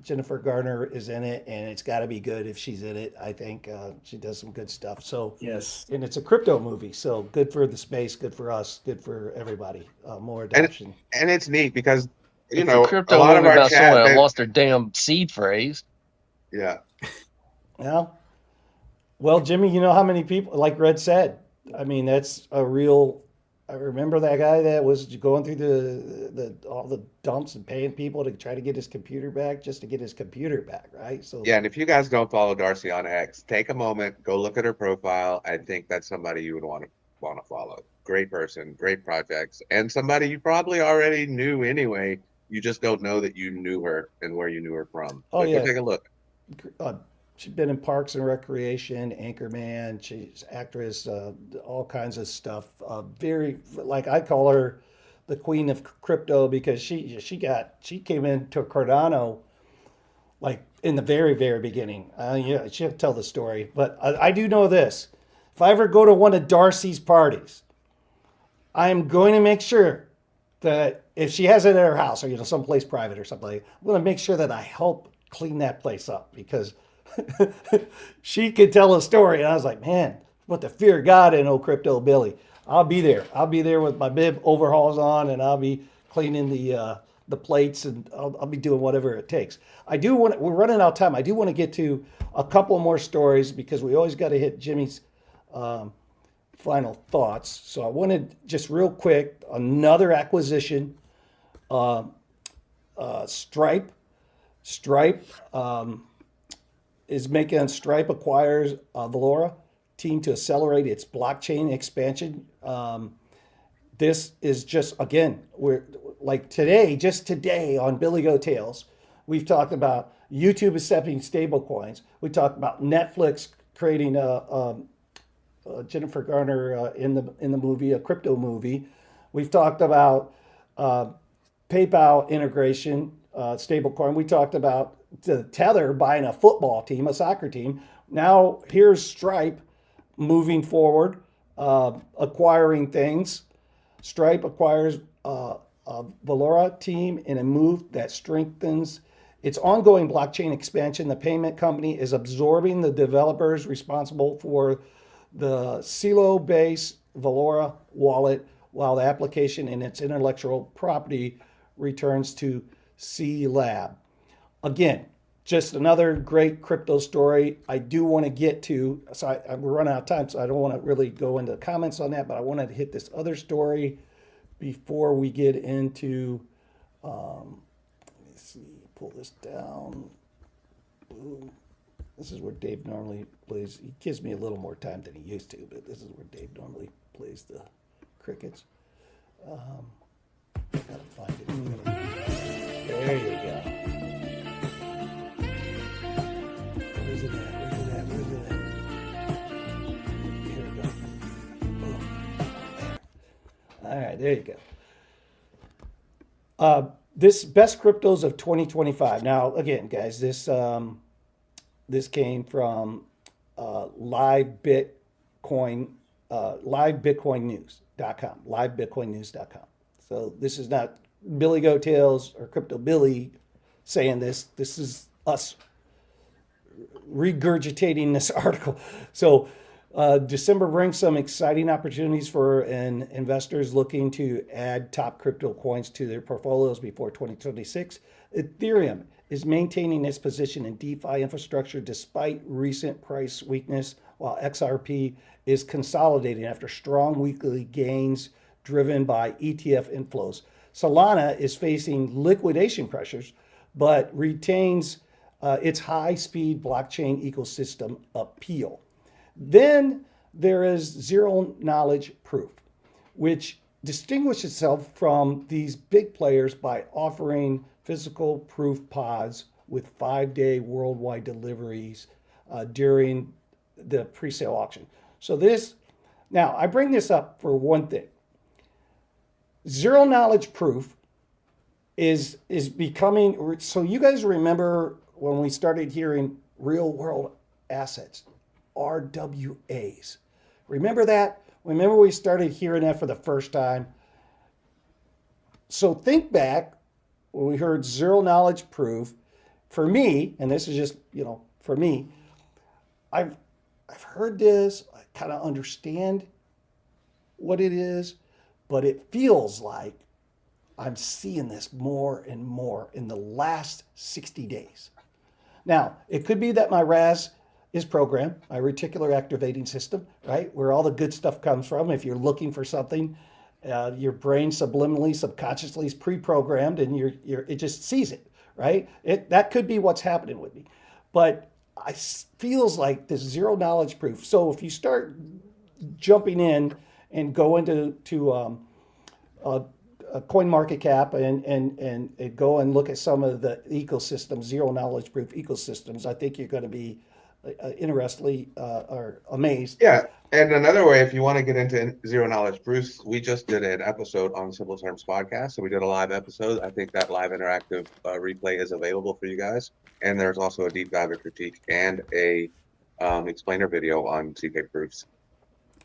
Jennifer Garner is in it, and it's got to be good if she's in it. I think she does some good stuff. So Yes. and it's a crypto movie, so good for the space, good for us, good for everybody. More adoption. And it's neat because It's a crypto a lot movie of our about someone chat. that lost their damn seed phrase. Yeah. Well, Jimmy, you know how many people, like Red said, I mean, that's a real. I remember that guy that was going through all the dumps and paying people to try to get his computer back, just to get his computer back, right? So Yeah, and if you guys don't follow Darcy on X, take a moment, go look at her profile. I think that's somebody you would want to follow. Great person, great projects, and somebody you probably already knew anyway. You just don't know that you knew her and where you knew her from. Oh, But yeah. go take a look. She's been in Parks and Recreation, Anchorman. She's actress, all kinds of stuff. Very, like, I call her the queen of crypto because she came into Cardano like in the very, very beginning. Yeah, she'll tell the story, but I do know this: if I ever go to one of Darcy's parties, I'm going to make sure that if she has it at her house or someplace private or something, I'm going to make sure that I help clean that place up because she could tell a story. And I was like, man, what the fear of God in old Crypto Billy. I'll be there. I'll be there with my bib overhauls on, and I'll be cleaning the plates, and I'll be doing whatever it takes. We're running out of time. I do want to get to a couple more stories because we always got to hit Jimmy's final thoughts. So I wanted just real quick, another acquisition, Stripe. Stripe is making Stripe acquires Valora team to accelerate its blockchain expansion. This is just, again, we're like just today on Billy Go Tales, we've talked about YouTube accepting stable coins. We talked about Netflix creating Jennifer Garner in the movie, a crypto movie. We've talked about PayPal integration, stablecoin. We talked about the Tether buying a football team, a soccer team. Now here's Stripe moving forward, acquiring things. Stripe acquires a Valora team in a move that strengthens its ongoing blockchain expansion. The payment company is absorbing the developers responsible for the Silo-based Valora wallet, while the application and its intellectual property returns to C Lab. Again, just another great crypto story. I do want to get to, so we're running out of time, so I don't want to really go into the comments on that, but I wanted to hit this other story before we get into, let me see, pull this down. Boom. This is where Dave normally plays. He gives me a little more time than he used to, but this is where Dave normally plays the crickets. Gotta find it. There you go. Where's it at? Where's it at? Where's it at? Here we go. Boom. There. All right, there you go. This best cryptos of 2025. Now, again, guys, this came from livebitcoinnews.com. Livebitcoinnews.com. So this is not Billy Goat Tales or Crypto Billy saying this. This is us regurgitating this article. So December brings some exciting opportunities for investors looking to add top crypto coins to their portfolios before 2026. Ethereum is maintaining its position in DeFi infrastructure despite recent price weakness, while XRP is consolidating after strong weekly gains driven by ETF inflows. Solana is facing liquidation pressures, but retains its high-speed blockchain ecosystem appeal. Then there is zero-knowledge proof, which distinguishes itself from these big players by offering physical proof pods with 5-day worldwide deliveries during the pre-sale auction. So now I bring this up for one thing. Zero-knowledge proof is becoming, so you guys remember when we started hearing real-world assets, RWAs. Remember that? Remember we started hearing that for the first time? So think back when we heard zero knowledge proof. For me, and this is just, for me, I've heard this, I kind of understand what it is, but it feels like I'm seeing this more and more in the last 60 days. Now, it could be that my RAS is programmed, my reticular activating system, right? Where all the good stuff comes from. If you're looking for something, your brain subliminally, subconsciously is pre-programmed and it just sees it, right? That could be what's happening with me. But it feels like this zero knowledge proof. So if you start jumping in and go into a coin market cap and go and look at some of the ecosystems, zero knowledge proof ecosystems, I think you're going to be interestingly or amazed. Yeah. And another way, if you want to get into zero knowledge proofs, we just did an episode on Simple Terms podcast. So we did a live episode. I think that live interactive replay is available for you guys. And there's also a deep dive critique and a explainer video on CK proofs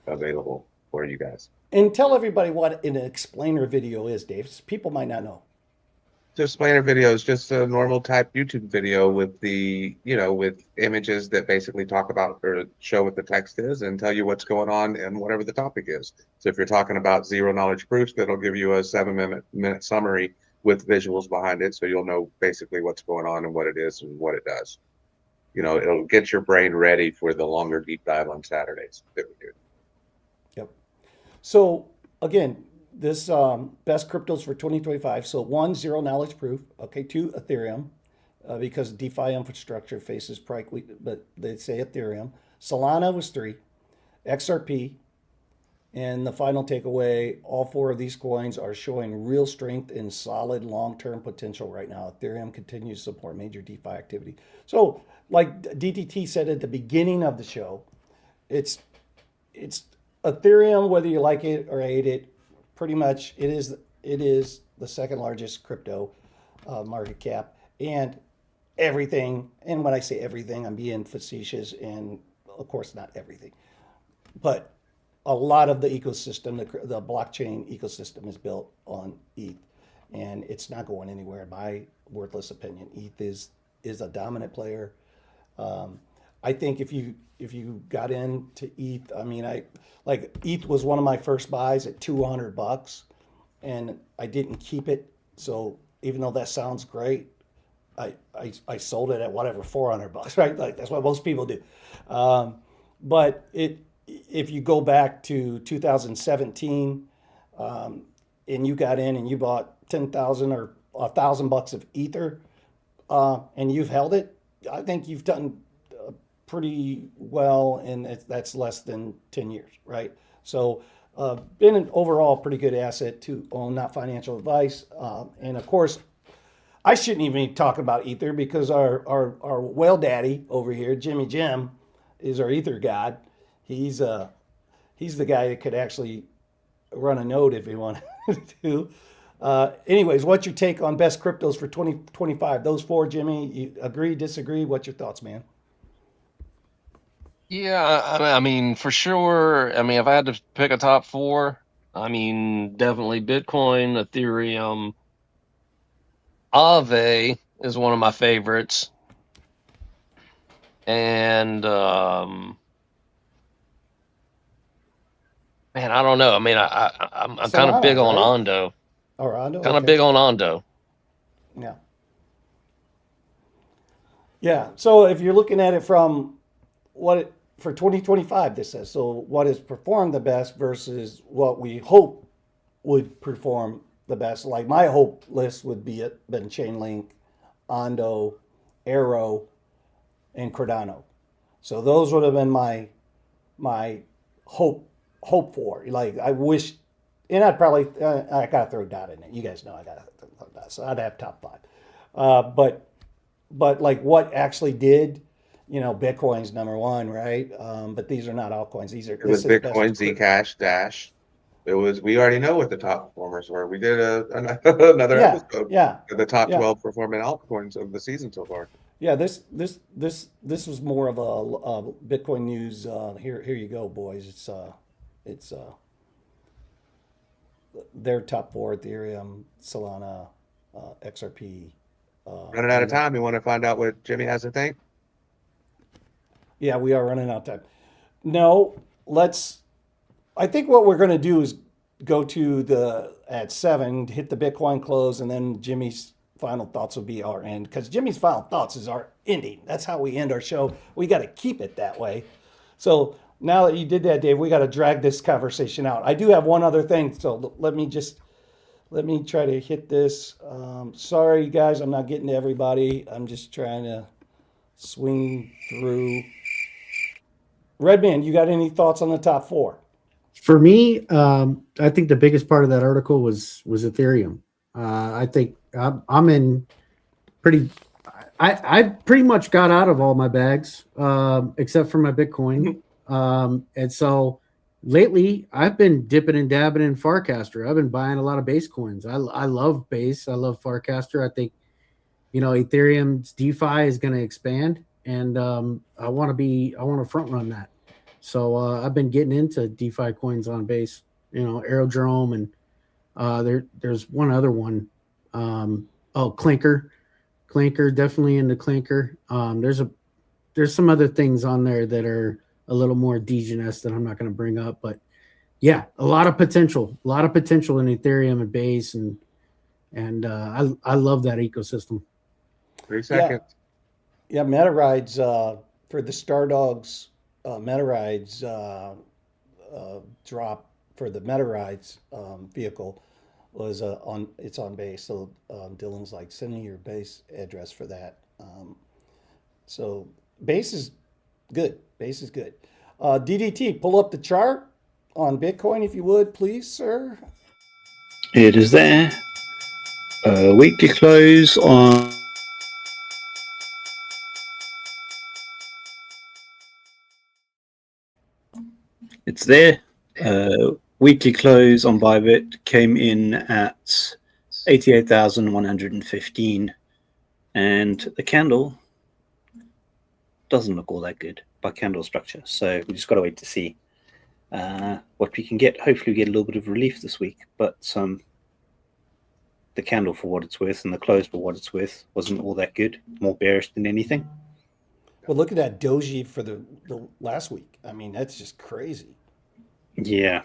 available for you guys. And tell everybody what an explainer video is, Dave. People might not know. So explainer video is just a normal type YouTube video with with images that basically talk about or show what the text is and tell you what's going on and whatever the topic is. So if you're talking about zero knowledge proofs, that'll give you a 7-minute summary with visuals behind it. So you'll know basically what's going on and what it is and what it does. It'll get your brain ready for the longer deep dive on Saturdays that we do. Yep. So again, this best cryptos for 2025. So 1, zero knowledge proof. Okay, 2, Ethereum, because DeFi infrastructure faces price, but they say Ethereum. Solana was 3, XRP, and the final takeaway: all 4 of these coins are showing real strength and solid long-term potential right now. Ethereum continues to support major DeFi activity. So, like DTT said at the beginning of the show, it's Ethereum, whether you like it or hate it. Pretty much, it is the second largest crypto market cap, and everything. And when I say everything, I'm being facetious, and of course not everything, but a lot of the ecosystem, the blockchain ecosystem, is built on ETH, and it's not going anywhere. In my worthless opinion, ETH is a dominant player. I think if you got into ETH, I mean, ETH was one of my first buys at $200, and I didn't keep it. So even though that sounds great, I sold it at whatever $400, right? Like that's what most people do. But if you go back to 2017, and you got in and you bought 10,000 or $1,000 of Ether, and you've held it, I think you've done pretty well, and that's less than 10 years, right? So been an overall pretty good asset to own, not financial advice. And of course, I shouldn't even be talking about Ether because our whale daddy over here, Jimmy Jim, is our Ether god. He's the guy that could actually run a node if he wanted to. Anyways, what's your take on best cryptos for 2025? Those four, Jimmy, you agree, disagree? What's your thoughts, man? Yeah, I mean, for sure. I mean, if I had to pick a top four, I mean, definitely Bitcoin, Ethereum, Aave is one of my favorites, and man, I don't know. I mean, I'm kind of big Solana, on right? Ondo. Or Ondo? Kind of Okay. big on Ondo. Yeah. Yeah. So if you're looking at it from for 2025, this says, so what has performed the best versus what we hope would perform the best. Like my hope list would been Chainlink, Ondo, Arrow, and Cardano. So those would have been my hope for. Like I wish, and I'd probably I gotta throw Dot in it. You guys know I gotta throw Dot, so I'd have top five. But like what actually did, Bitcoin's number one, right? But these are not altcoins. It was Bitcoin, Zcash, Dash. We already know what the top performers were. We did another episode of the top 12 performing altcoins of the season so far. Yeah, this was more of a Bitcoin news. Here you go, boys. It's their top four: Ethereum, Solana, XRP. Running out of time. You want to find out what Jimmy has to think? Yeah, we are running out of time. No, I think what we're going to do is go to at 7, hit the Bitcoin close, and then Jimmy's final thoughts will be our end, because Jimmy's final thoughts is our ending. That's how we end our show. We got to keep it that way. So now that you did that, Dave, we got to drag this conversation out. I do have one other thing, so let me try to hit this. Sorry, guys, I'm not getting to everybody. I'm just trying to swing through. Redman, you got any thoughts on the top four? For me, I think the biggest part of that article was Ethereum. I think I'm in pretty. I pretty much got out of all my bags except for my Bitcoin, and so lately I've been dipping and dabbing in Farcaster. I've been buying a lot of base coins. I love base. I love Farcaster. I think Ethereum's DeFi is going to expand, and I want to front run that. So I've been getting into DeFi coins on base, Aerodrome, and there's one other one. Clinker, definitely into Clinker. There's some other things on there that are a little more DGNS that I'm not going to bring up, but yeah, a lot of potential in Ethereum and base, and I love that ecosystem. 3 seconds. Yeah, MetaRides for the Stardogs. MetaRides drop for the MetaRides vehicle was it's on base. So Dylan's like, send me your base address for that. So base is good. Base is good. DDT, pull up the chart on Bitcoin if you would, please, sir. It is there. Weekly close on. It's there. Weekly close on Bybit came in at 88,115, and the candle doesn't look all that good by candle structure. So we just got to wait to see what we can get. Hopefully, we get a little bit of relief this week. But the candle, for what it's worth, and the close, for what it's worth, wasn't all that good. More bearish than anything. Well, look at that doji for the last week. I mean, that's just crazy. Yeah,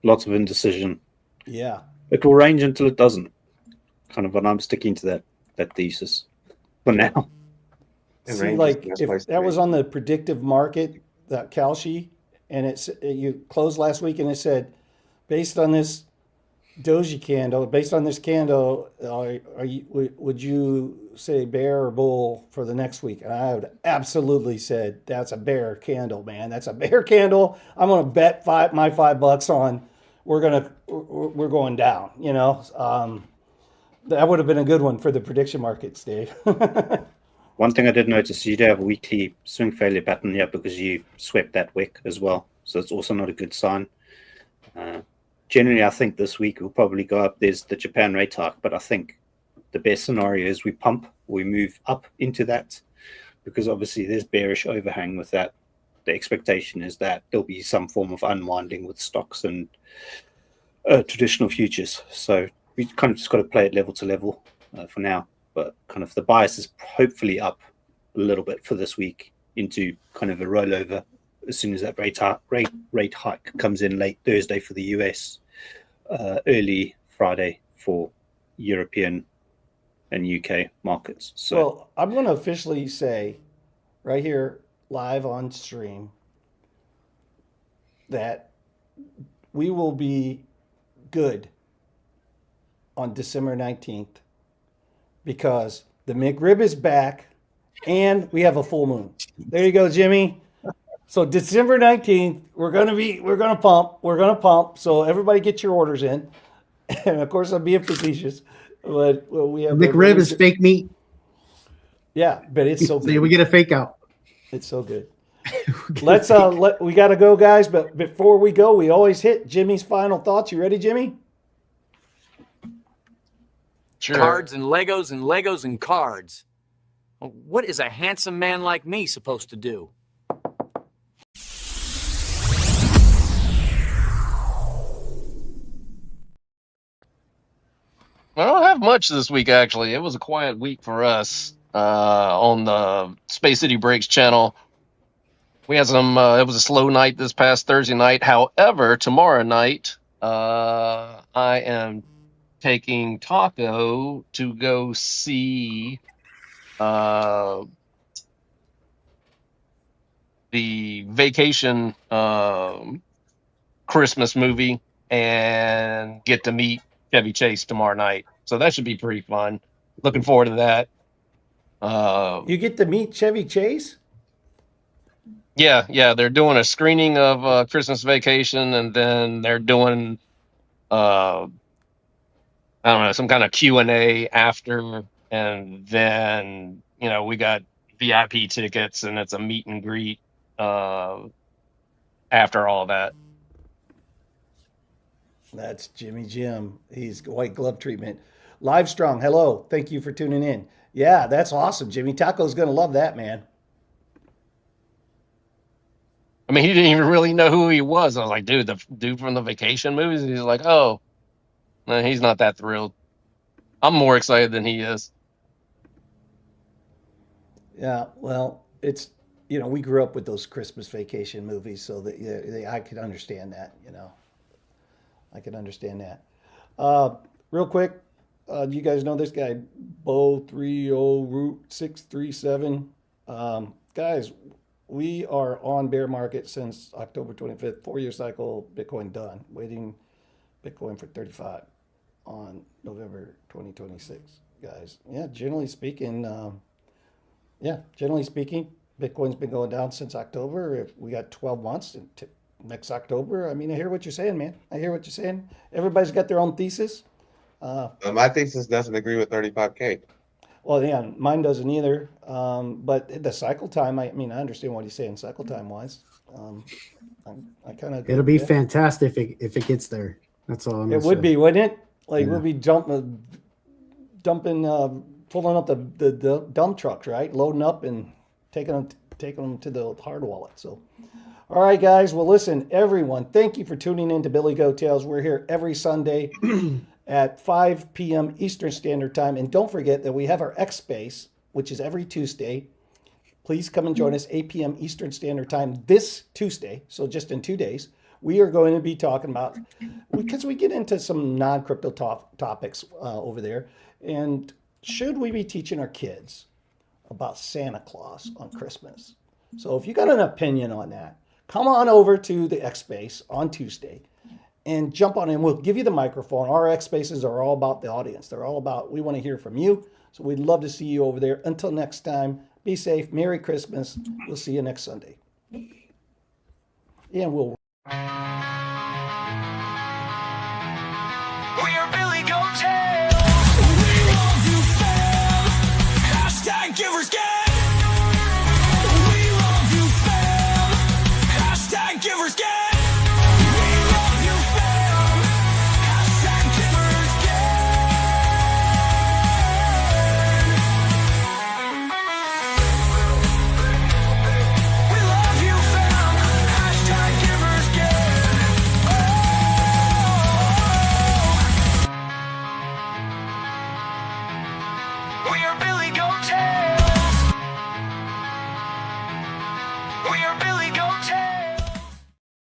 lots of indecision. Yeah. It will range until it doesn't. Kind of, and I'm sticking to that thesis for now. And See, range is like the best if place to that be. was on the predictive market, that Kalshi, and you closed last week and it said, based on this doji candle, based on this candle, would you say bear or bull for the next week? And I would absolutely said that's a bear candle, man. That's a bear candle. I'm gonna bet my $5 on we're going down. That would have been a good one for the prediction markets, Dave. One thing I did notice, you do have a weekly swing failure pattern here because you swept that wick as well. So it's also not a good sign. Generally, I think this week we'll probably go up. There's the Japan rate hike, but I think the best scenario is we pump, we move up into that, because obviously there's bearish overhang with that. The expectation is that there'll be some form of unwinding with stocks and traditional futures. So we kind of just got to play it level to level for now. But kind of the bias is hopefully up a little bit for this week into kind of a rollover as soon as that rate hike comes in late Thursday for the US, early Friday for European and UK markets. So, Well, I'm going to officially say right here, live on stream, that we will be good on December 19th because the McRib is back and we have a full moon. There you go, Jimmy. So December 19th, we're going to pump. So everybody get your orders in. And of course, I'm being facetious, but we have McRib is fake meat. Yeah, but it's so So good. we get a fake out. It's so good. Let's we got to go, guys. But before we go, we always hit Jimmy's final thoughts. You ready, Jimmy? Sure. Cards and Legos and cards. What is a handsome man like me supposed to do? I don't have much this week, actually. It was a quiet week for us on the Space City Breaks channel. We had some, it was a slow night this past Thursday night. However, tomorrow night, I am taking Taco to go see the Vacation Christmas movie and get to meet Chevy Chase tomorrow night. So that should be pretty fun. Looking forward to that. You get to meet Chevy Chase? Yeah, they're doing a screening of Christmas Vacation, and then they're doing I don't know, some kind of Q&A after, and then we got VIP tickets, and it's a meet and greet after all that. That's Jimmy Jim. He's white glove treatment. Live Strong, hello. Thank you for tuning in. Yeah, that's awesome, Jimmy. Taco's going to love that, man. I mean, he didn't even really know who he was. I was like, dude, the dude from the Vacation movies? He's like, oh, no, he's not that thrilled. I'm more excited than he is. Yeah, well, it's, we grew up with those Christmas Vacation movies, so that I could understand that, I can understand that. Real quick, you guys know this guy, Bo30 Root 637. Guys, we are on bear market since October 25th, 4-year cycle, Bitcoin done, waiting Bitcoin for 35 on November 2026, guys. Yeah, generally speaking, Bitcoin's been going down since October. If we got 12 months next October, I mean, I hear what you're saying, man. I hear what you're saying. Everybody's got their own thesis. My thesis doesn't agree with 35K. Well, yeah, mine doesn't either. But the cycle time, I mean, I understand what he's saying cycle time wise. I kind of. It'll be fantastic if it gets there. That's all I'm It gonna would say. be, wouldn't it? Like Yeah. we'll be dumping, pulling up the dump trucks, right? Loading up and taking them to the hard wallet. So, all right, guys. Well, listen, everyone. Thank you for tuning in to Billy Goat Tales. We're here every Sunday at 5 p.m. Eastern Standard Time, and don't forget that we have our X Space, which is every Tuesday please come and join us 8 p.m. Eastern Standard Time this Tuesday. So just in 2 days, we are going to be talking about, because we get into some non-crypto topics over there. And should we be teaching our kids about Santa Claus on Christmas? So if you got an opinion on that, come on over to the X Space on Tuesday and jump on in. We'll give you the microphone. Our X Spaces are all about the audience. They're all about, we want to hear from you. So we'd love to see you over there. Until next time, be safe. Merry Christmas. We'll see you next Sunday. And we'll. We are Billy Goat.